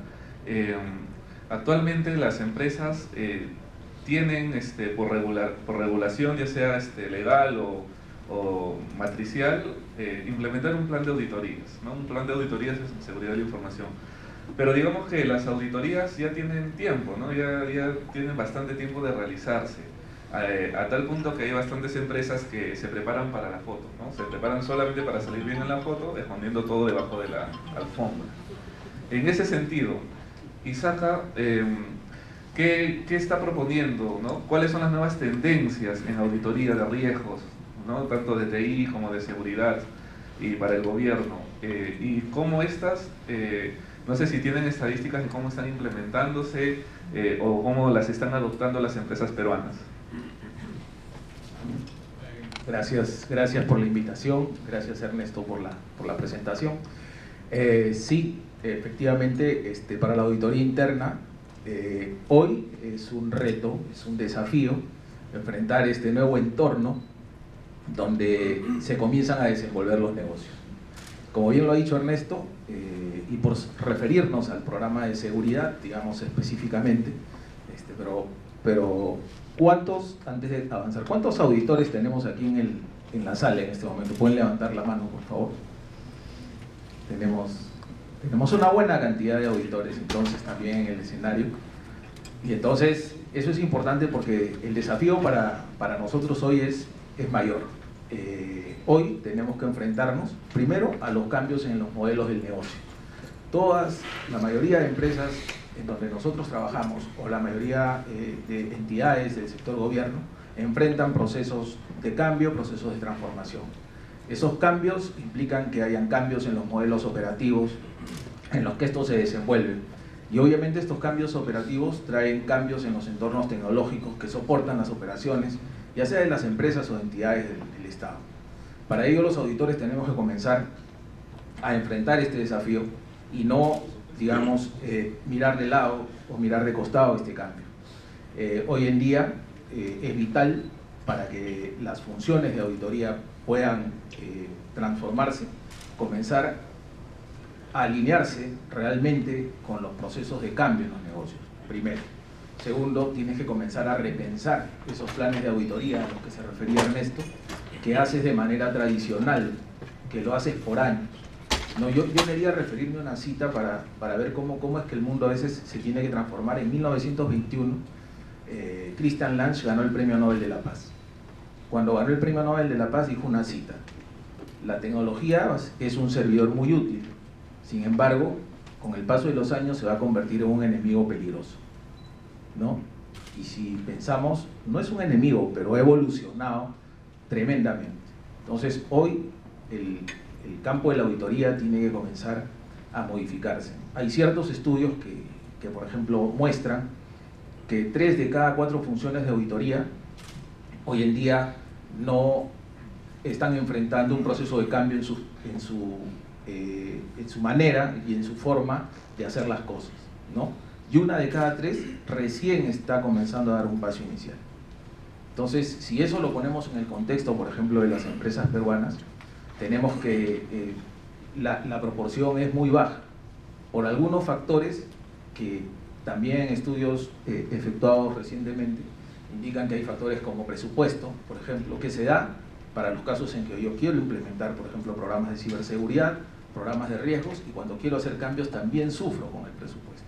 actualmente las empresas tienen por regulación, ya sea legal o matricial, implementar un plan de auditorías, ¿no? Un plan de auditorías en seguridad de la información. Pero digamos que las auditorías ya tienen tiempo, ¿no? Ya tienen bastante tiempo de realizarse, a tal punto que hay bastantes empresas que se preparan para la foto, ¿no? Se preparan solamente para salir bien en la foto, escondiendo todo debajo de la alfombra. En ese sentido, ISACA, ¿qué está proponiendo, ¿no? ¿Cuáles son las nuevas tendencias en auditoría de riesgos, ¿no? Tanto de TI como de seguridad y para el gobierno? Y cómo estas, no sé si tienen estadísticas de cómo están implementándose o cómo las están adoptando las empresas peruanas. Gracias por la invitación, gracias Ernesto por la presentación. Sí, efectivamente, para la auditoría interna, hoy es un reto, es un desafío enfrentar este nuevo entorno donde se comienzan a desenvolver los negocios. Como bien lo ha dicho Ernesto, y por referirnos al programa de seguridad, digamos específicamente, pero antes de avanzar, ¿cuántos auditores tenemos aquí en la sala en este momento? ¿Pueden levantar la mano, por favor? Tenemos una buena cantidad de auditores entonces también en el escenario, y entonces eso es importante porque el desafío para nosotros hoy es mayor. Hoy tenemos que enfrentarnos primero a los cambios en los modelos del negocio. La mayoría de empresas en donde nosotros trabajamos, o la mayoría de entidades del sector gobierno, enfrentan procesos de cambio, procesos de transformación. Esos cambios implican que hayan cambios en los modelos operativos en los que estos se desenvuelven. Y obviamente estos cambios operativos traen cambios en los entornos tecnológicos que soportan las operaciones, ya sea de las empresas o de entidades del Estado. Para ello los auditores tenemos que comenzar a enfrentar este desafío y no, digamos, mirar de lado o mirar de costado este cambio. Hoy en día es vital para que las funciones de auditoría puedan transformarse, comenzar a alinearse realmente con los procesos de cambio en los negocios, primero. Segundo, tienes que comenzar a repensar esos planes de auditoría a los que se refería Ernesto, que haces de manera tradicional, que lo haces por años. No, yo quería referirme a una cita para ver cómo es que el mundo a veces se tiene que transformar. En 1921, Christian Lange ganó el Premio Nobel de la Paz. Cuando ganó el Premio Nobel de la Paz dijo una cita: la tecnología es un servidor muy útil, sin embargo, con el paso de los años se va a convertir en un enemigo peligroso, ¿no? Y si pensamos, no es un enemigo, pero ha evolucionado tremendamente. Entonces, hoy el campo de la auditoría tiene que comenzar a modificarse. Hay ciertos estudios que por ejemplo, muestran que 3 de cada 4 funciones de auditoría hoy en día no están enfrentando un proceso de cambio en su manera y en su forma de hacer las cosas, ¿no? Y 1 de cada 3 recién está comenzando a dar un paso inicial. Entonces, si eso lo ponemos en el contexto, por ejemplo, de las empresas peruanas, tenemos que la proporción es muy baja, por algunos factores que también en estudios efectuados recientemente indican que hay factores como presupuesto, por ejemplo, que se da para los casos en que yo quiero implementar, por ejemplo, programas de ciberseguridad, programas de riesgos, y cuando quiero hacer cambios también sufro con el presupuesto.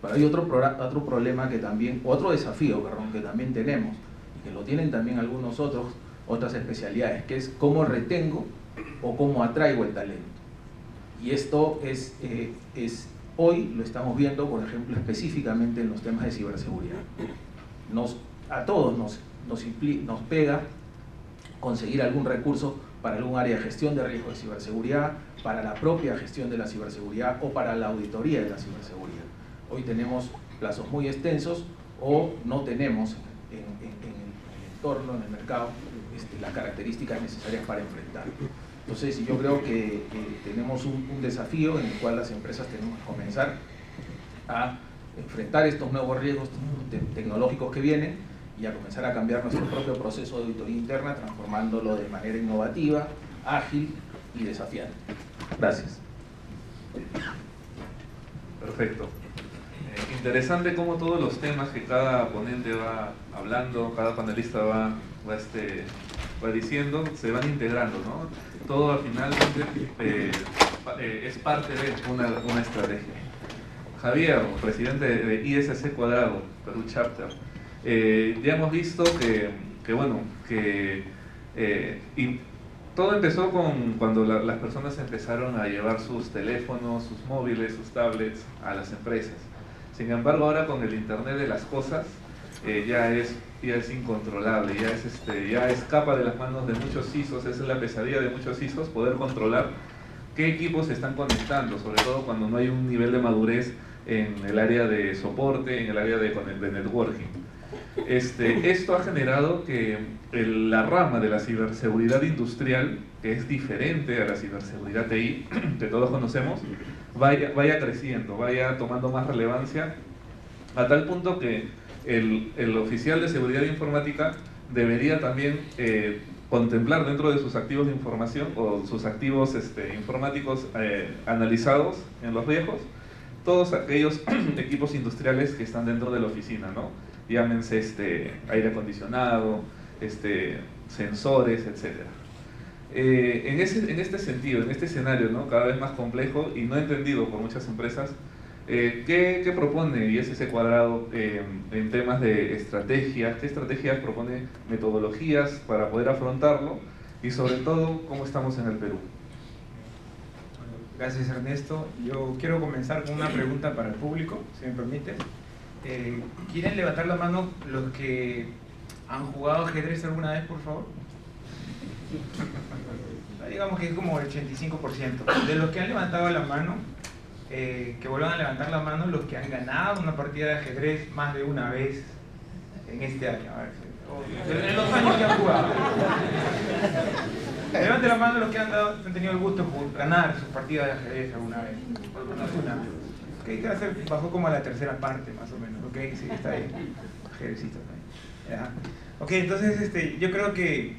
Pero hay otro problema que también, otro desafío, que también tenemos, y que lo tienen también algunos otras especialidades, que es cómo retengo o cómo atraigo el talento. Y esto hoy lo estamos viendo, por ejemplo, específicamente en los temas de ciberseguridad. A todos nos pega conseguir algún recurso para algún área de gestión de riesgo de ciberseguridad, para la propia gestión de la ciberseguridad o para la auditoría de la ciberseguridad. Hoy tenemos plazos muy extensos o no tenemos en el entorno, en el mercado, las características necesarias para enfrentarlo. Entonces yo creo que tenemos un desafío en el cual las empresas tenemos que comenzar a enfrentar estos nuevos riesgos tecnológicos que vienen y a comenzar a cambiar nuestro propio proceso de auditoría interna, transformándolo de manera innovativa, ágil y desafiante. Gracias. Perfecto. Interesante cómo todos los temas que cada ponente va hablando, cada panelista va diciendo, se van integrando, ¿no? Todo al final es parte de una estrategia. Javier, presidente de ISC Cuadrado, Perú Chapter, ya hemos visto y todo empezó cuando las personas empezaron a llevar sus teléfonos, sus móviles, sus tablets a las empresas. Sin embargo, ahora con el Internet de las cosas ya es incontrolable, ya escapa de las manos de muchos CISOs. Esa es la pesadilla de muchos CISOs, poder controlar qué equipos se están conectando, sobre todo cuando no hay un nivel de madurez en el área de soporte, en el área de networking. Esto ha generado que la rama de la ciberseguridad industrial, que es diferente a la ciberseguridad TI, que todos conocemos, vaya creciendo, vaya tomando más relevancia, a tal punto que el oficial de seguridad informática debería también contemplar dentro de sus activos de información o sus activos informáticos analizados en los riesgos, todos aquellos equipos industriales que están dentro de la oficina, ¿no? Llámense aire acondicionado, sensores, etc. En este sentido, en este escenario, ¿no?, cada vez más complejo y no entendido por muchas empresas, ¿qué propone ISC Cuadrado en temas de estrategias? ¿Qué estrategias propone, metodologías para poder afrontarlo? Y sobre todo, ¿cómo estamos en el Perú? Gracias, Ernesto. Yo quiero comenzar con una pregunta para el público, si me permites. ¿Quieren levantar la mano los que han jugado ajedrez alguna vez, por favor? Digamos que es como el 85%. De los que han levantado la mano, que vuelvan a levantar la mano los que han ganado una partida de ajedrez más de una vez en este año. A ver, en los años que han jugado. Levanten la mano los que han tenido el gusto por ganar sus partidas de ajedrez alguna vez. Una. Okay, bajó como a la tercera parte, más o menos. Okay, sí, está ahí. Ajedrecista también. Ok, entonces yo creo que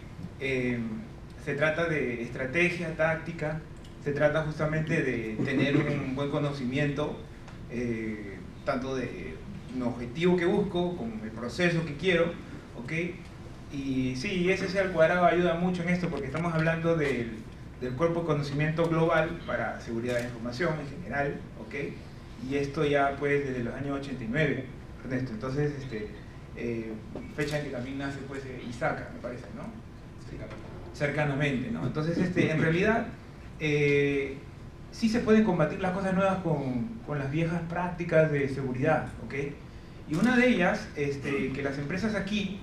se trata de estrategia, táctica, se trata justamente de tener un buen conocimiento, tanto de un objetivo que busco, como el proceso que quiero, ¿ok? Y sí, ISC al Cuadrado ayuda mucho en esto, porque estamos hablando del cuerpo de conocimiento global para seguridad de información en general, ¿ok? Y esto ya pues desde los años 89, Ernesto. Entonces, fecha en que también nace pues ISACA, me parece, ¿no? Sí, cercanamente, ¿no? Entonces, en realidad, sí se pueden combatir las cosas nuevas con las viejas prácticas de seguridad, ¿ok? Y una de ellas, que las empresas aquí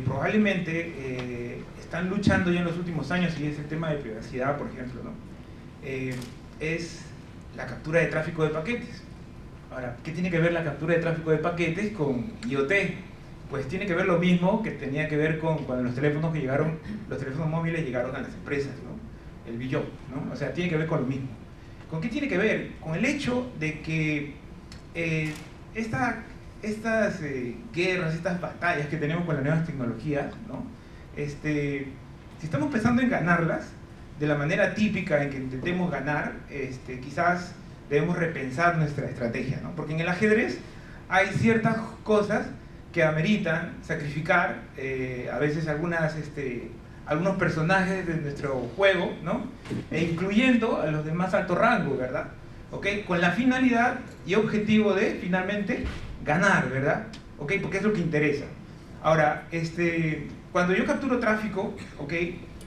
probablemente están luchando ya en los últimos años, y es el tema de privacidad, por ejemplo, ¿no? Es la captura de tráfico de paquetes. Ahora, ¿qué tiene que ver la captura de tráfico de paquetes con IoT? Pues tiene que ver lo mismo que tenía que ver con cuando los teléfonos móviles llegaron a las empresas, ¿no? El billón, ¿no? O sea, tiene que ver con lo mismo. ¿Con qué tiene que ver? Con el hecho de que estas guerras, estas batallas que tenemos con las nuevas tecnologías, ¿no? Si estamos pensando en ganarlas de la manera típica en que intentemos ganar, quizás debemos repensar nuestra estrategia, ¿no? Porque en el ajedrez hay ciertas cosas que ameritan sacrificar a veces algunos personajes de nuestro juego, ¿no? Incluyendo a los de más alto rango, ¿verdad? ¿Ok? Con la finalidad y objetivo de finalmente ganar, ¿verdad? ¿Ok? Porque es lo que interesa. Ahora, cuando yo capturo tráfico, ¿ok?,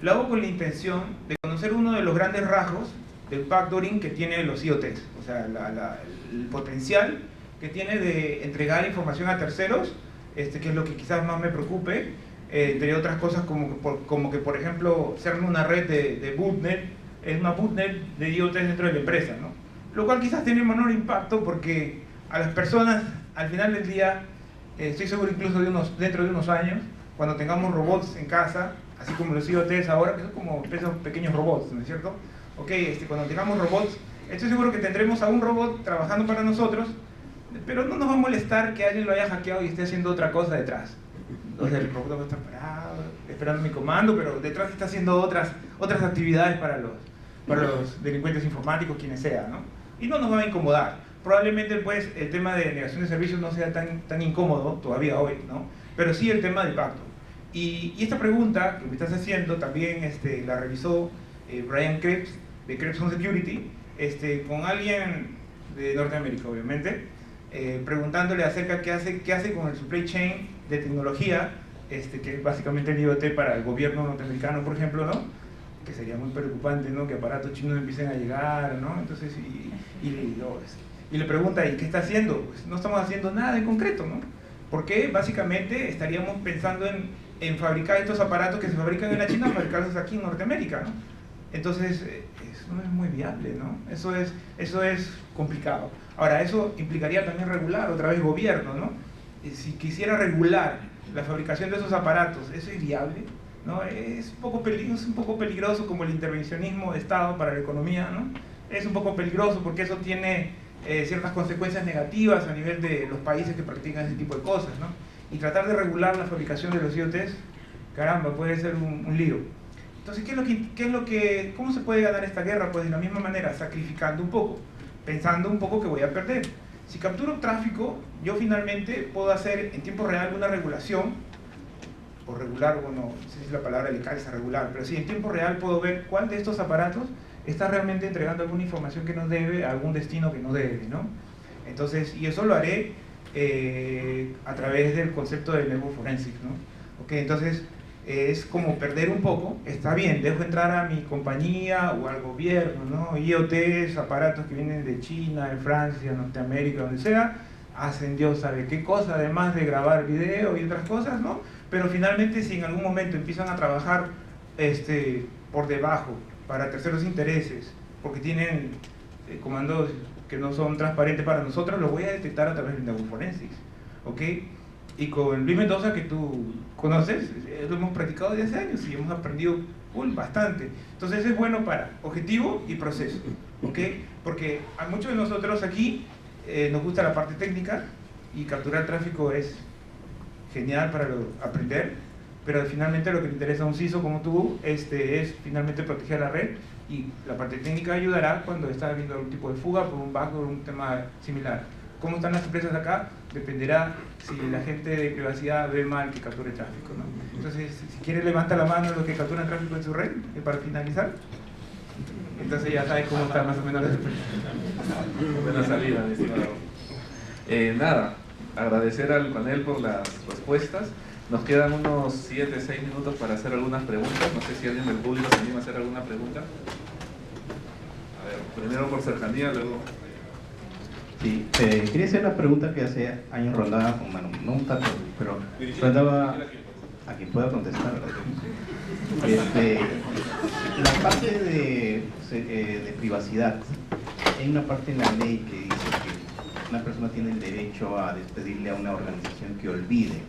lo hago con la intención de conocer uno de los grandes rasgos del backdooring que tienen los IoTs, o sea, el potencial que tiene de entregar información a terceros que es lo que quizás más me preocupe, entre otras cosas como que por ejemplo, se arme una red de bootnet, es una bootnet de IoT dentro de la empresa, ¿no? Lo cual quizás tiene menor impacto porque a las personas, al final del día, estoy seguro incluso dentro de unos años, cuando tengamos robots en casa, así como los IoTs ahora, que son como esos pequeños robots, ¿no es cierto? Ok, cuando tengamos robots, estoy seguro que tendremos a un robot trabajando para nosotros, pero no nos va a molestar que alguien lo haya hackeado y esté haciendo otra cosa detrás. Entonces el robot va a estar parado, esperando mi comando, pero detrás está haciendo otras actividades para los delincuentes informáticos, quienes sea, ¿no? Y no nos va a incomodar. Probablemente pues el tema de negación de servicios no sea tan incómodo todavía hoy, ¿no? Pero sí el tema del pacto. Y esta pregunta que me estás haciendo también la revisó Brian Krebs, de Krebs Home Security, con alguien de Norteamérica, obviamente, preguntándole acerca qué hace con el supply chain de tecnología, que es básicamente el IoT para el gobierno norteamericano, por ejemplo, ¿no? Que sería muy preocupante, ¿no? Que aparatos chinos empiecen a llegar, ¿no? Entonces, y le pregunta, ¿y qué está haciendo? Pues no estamos haciendo nada en concreto, ¿no? Porque básicamente estaríamos pensando en fabricar estos aparatos que se fabrican en la China, fabricarlos aquí en Norteamérica, ¿no? Entonces, eso no es muy viable, ¿no? Eso es complicado. Ahora, eso implicaría también regular otra vez gobierno, ¿no? Si quisiera regular la fabricación de esos aparatos, ¿eso es viable? ¿No? Es un poco peligroso como el intervencionismo de Estado para la economía, ¿no? Es un poco peligroso porque eso tiene ciertas consecuencias negativas a nivel de los países que practican ese tipo de cosas, ¿no? Y tratar de regular la fabricación de los IoTs, caramba, puede ser un lío. Entonces, ¿cómo se puede ganar esta guerra? Pues de la misma manera, sacrificando un poco, pensando un poco que voy a perder. Si capturo tráfico, yo finalmente puedo hacer en tiempo real una regulación, o regular, bueno, no sé si la palabra le calza regular, pero sí, en tiempo real puedo ver cuál de estos aparatos está realmente entregando alguna información que no debe a algún destino que no debe, ¿no? Entonces, y eso lo haré a través del concepto de Network Forensics, ¿no? Ok, entonces es como perder un poco, está bien, dejo entrar a mi compañía o al gobierno, ¿no? IoTs, aparatos que vienen de China, de Francia, Norteamérica, donde sea, hacen Dios sabe qué cosa, además de grabar video y otras cosas, ¿no? Pero finalmente si en algún momento empiezan a trabajar por debajo, para terceros intereses, porque tienen comandos que no son transparentes para nosotros, los voy a detectar a través del Network Forensics, ¿ok? Y con Luis Mendoza, que tú conoces, lo hemos practicado desde hace años y hemos aprendido bastante. Entonces es bueno para objetivo y proceso, ¿ok? Porque a muchos de nosotros aquí nos gusta la parte técnica y capturar tráfico es genial para aprender, pero finalmente lo que le interesa a un CISO como tú es finalmente proteger la red, y la parte técnica ayudará cuando está habiendo algún tipo de fuga por un bug o un tema similar. ¿Cómo están las empresas acá? Dependerá si la gente de privacidad ve mal que capture tráfico, ¿no? Entonces, si quiere levanta la mano los que capturan tráfico en su red, para finalizar. Entonces ya sabes cómo está más o menos la experiencia. Buena salida, mi estimado. Nada, agradecer al panel por las respuestas. Nos quedan unos 7, 6 minutos para hacer algunas preguntas. No sé si alguien del público se anima a hacer alguna pregunta. A ver, primero por cercanía, luego... Sí, quería hacer una pregunta que hace años rondaba, bueno, no un tanto, pero rondaba a quien pueda contestar. La parte de privacidad, hay una parte en la ley que dice que una persona tiene el derecho a despedirle a una organización que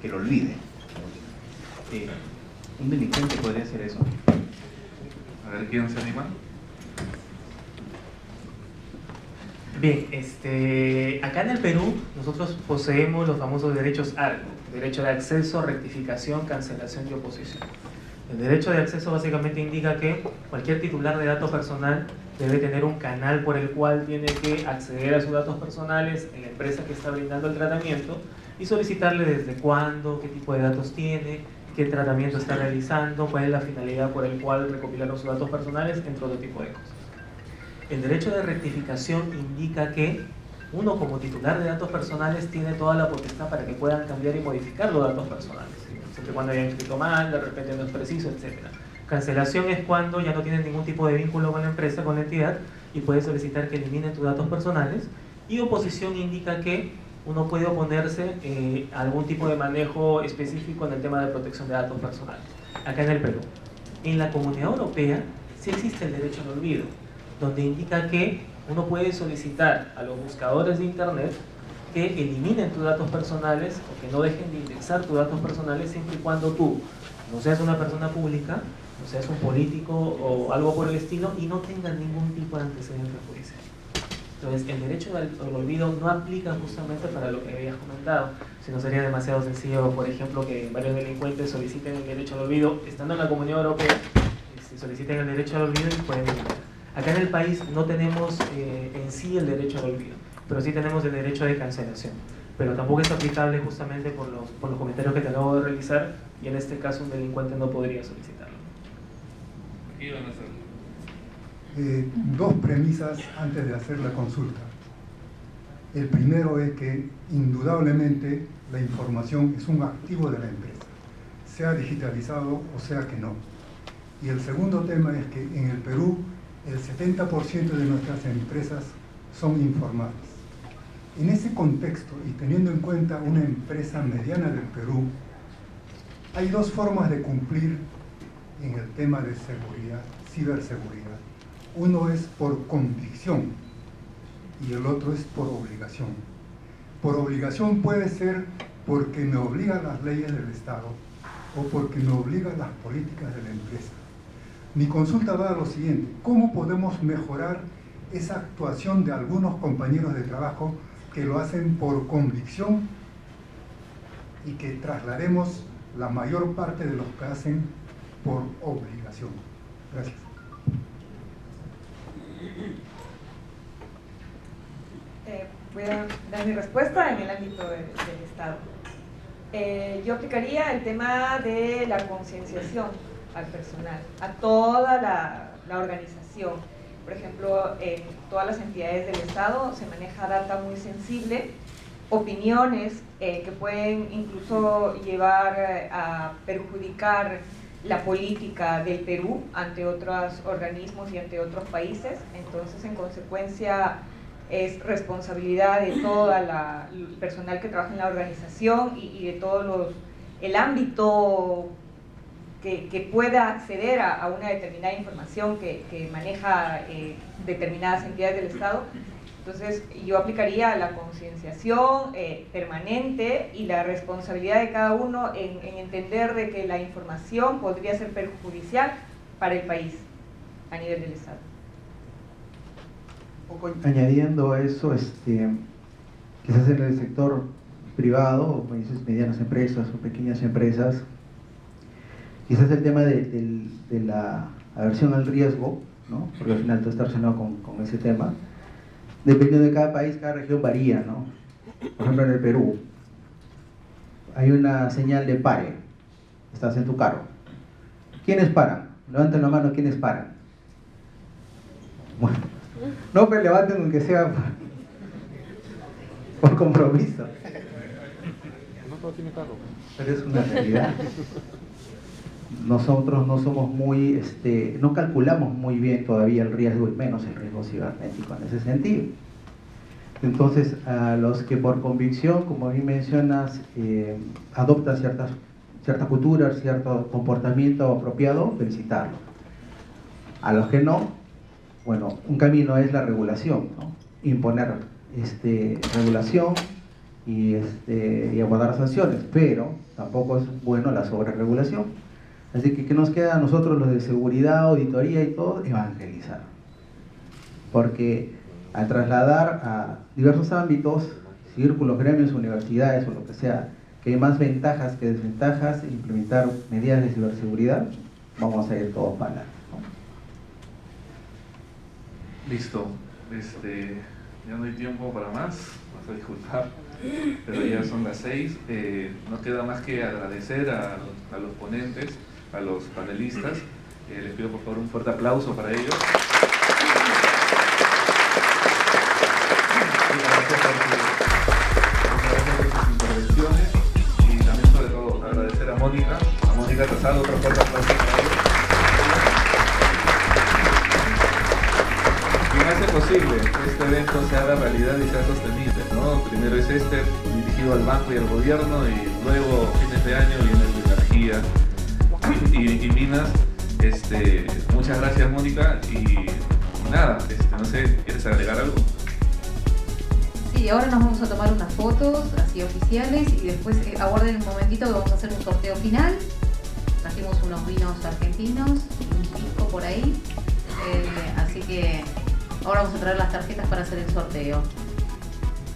lo olvide. ¿Un delincuente podría hacer eso? A ver, ¿quién se anima? Bien, acá en el Perú nosotros poseemos los famosos derechos ARCO, derecho de acceso, rectificación, cancelación y oposición. El derecho de acceso básicamente indica que cualquier titular de datos personal debe tener un canal por el cual tiene que acceder a sus datos personales en la empresa que está brindando el tratamiento y solicitarle desde cuándo, qué tipo de datos tiene, qué tratamiento está realizando, cuál es la finalidad por el cual recopilaron sus datos personales, entre otro tipo de cosas. El derecho de rectificación indica que uno como titular de datos personales tiene toda la potestad para que puedan cambiar y modificar los datos personales, siempre cuando hayan escrito mal, de repente no es preciso, etc. Cancelación es cuando ya no tienen ningún tipo de vínculo con la empresa, con la entidad, y puedes solicitar que eliminen tus datos personales. Y oposición indica que uno puede oponerse a algún tipo de manejo específico en el tema de protección de datos personales. Acá en el Perú. En la Comunidad Europea sí existe el derecho al olvido, donde indica que uno puede solicitar a los buscadores de Internet que eliminen tus datos personales o que no dejen de indexar tus datos personales siempre y cuando tú no seas una persona pública, no seas un político o algo por el estilo y no tengas ningún tipo de antecedente judicial. Entonces, el derecho al olvido no aplica justamente para lo que habías comentado, sino sería demasiado sencillo, por ejemplo, que varios delincuentes soliciten el derecho al olvido, estando en la Comunidad Europea, soliciten el derecho al olvido y pueden eliminar. Acá en el país no tenemos en sí el derecho al olvido, pero sí tenemos el derecho de cancelación. Pero tampoco es aplicable justamente por los comentarios que te acabo de realizar, y en este caso un delincuente no podría solicitarlo. Aquí van a hacer. Dos premisas antes de hacer la consulta. El primero es que indudablemente la información es un activo de la empresa, sea digitalizado o sea que no. Y el segundo tema es que en el Perú el 70% de nuestras empresas son informales. En ese contexto y teniendo en cuenta una empresa mediana del Perú, hay dos formas de cumplir en el tema de seguridad, ciberseguridad. Uno es por convicción y el otro es por obligación. Por obligación puede ser porque me obligan las leyes del Estado o porque me obligan las políticas de la empresa. Mi consulta va a lo siguiente: ¿cómo podemos mejorar esa actuación de algunos compañeros de trabajo que lo hacen por convicción y que traslademos la mayor parte de los que hacen por obligación? Gracias. Voy a dar mi respuesta en el ámbito del Estado. Yo aplicaría el tema de la concienciación al personal, a toda la organización. Por ejemplo, en todas las entidades del Estado se maneja data muy sensible, opiniones que pueden incluso llevar a perjudicar la política del Perú ante otros organismos y ante otros países. Entonces, en consecuencia, es responsabilidad de todo el personal que trabaja en la organización y de todo el ámbito que pueda acceder a una determinada información que maneja determinadas entidades del Estado. Entonces, yo aplicaría la concienciación permanente y la responsabilidad de cada uno en entender de que la información podría ser perjudicial para el país a nivel del Estado. Un poco añadiendo a eso, quizás en el sector privado, o medianas empresas o pequeñas empresas, quizás el tema de la aversión al riesgo, ¿no? Porque al final todo está relacionado con ese tema. Dependiendo de cada país, cada región varía, ¿no? Por ejemplo, en el Perú hay una señal de pare. Estás en tu carro. ¿Quiénes paran? Levanten la mano, ¿quiénes paran? Bueno, no, pero levanten aunque sea por compromiso. Pero es una realidad. Nosotros no somos muy, no calculamos muy bien todavía el riesgo y menos el riesgo cibernético en ese sentido. Entonces, a los que por convicción, como bien mencionas, adoptan cierta cultura, cierto comportamiento apropiado, felicitarlos. A los que no, bueno, un camino es la regulación, ¿no? Imponer regulación y abordar sanciones, pero tampoco es bueno la sobreregulación. Así que, ¿qué nos queda a nosotros los de seguridad, auditoría y todo? Evangelizar. Porque al trasladar a diversos ámbitos, círculos, gremios, universidades o lo que sea, que hay más ventajas que desventajas en implementar medidas de ciberseguridad, vamos a ir todos para adelante, ¿no? Listo. Ya no hay tiempo para más, vas a disculpar, pero ya son las 6. No queda más que agradecer a los ponentes, a los panelistas. Les pido por favor un fuerte aplauso para ellos. Gracias por sus intervenciones y también sobre todo agradecer a Mónica Rosado, otro fuerte aplauso para ellos. Y me hace posible posible que este evento se haga realidad y sea sostenible, ¿no? Primero es dirigido al banco y al gobierno, y luego, fines de año, viene el de energía y minas. Muchas gracias, Mónica, y nada, no sé, ¿quieres agregar algo? Sí, ahora nos vamos a tomar unas fotos así oficiales y después aguarden un momentito que vamos a hacer un sorteo final. Trajimos unos vinos argentinos y un pisco por ahí, así que ahora vamos a traer las tarjetas para hacer el sorteo.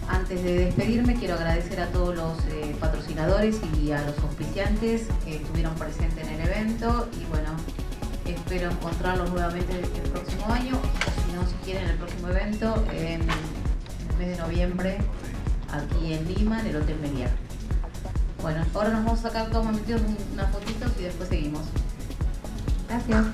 Antes de despedirme, quiero agradecer a todos los patrocinadores y a los auspiciantes que estuvieron presentes en el evento, y bueno, espero encontrarlos nuevamente el próximo año, o si no, si quieren, el próximo evento en el mes de noviembre aquí en Lima, en el Hotel Meliá. Bueno, ahora nos vamos a sacar todos unas fotitos y después seguimos. Gracias.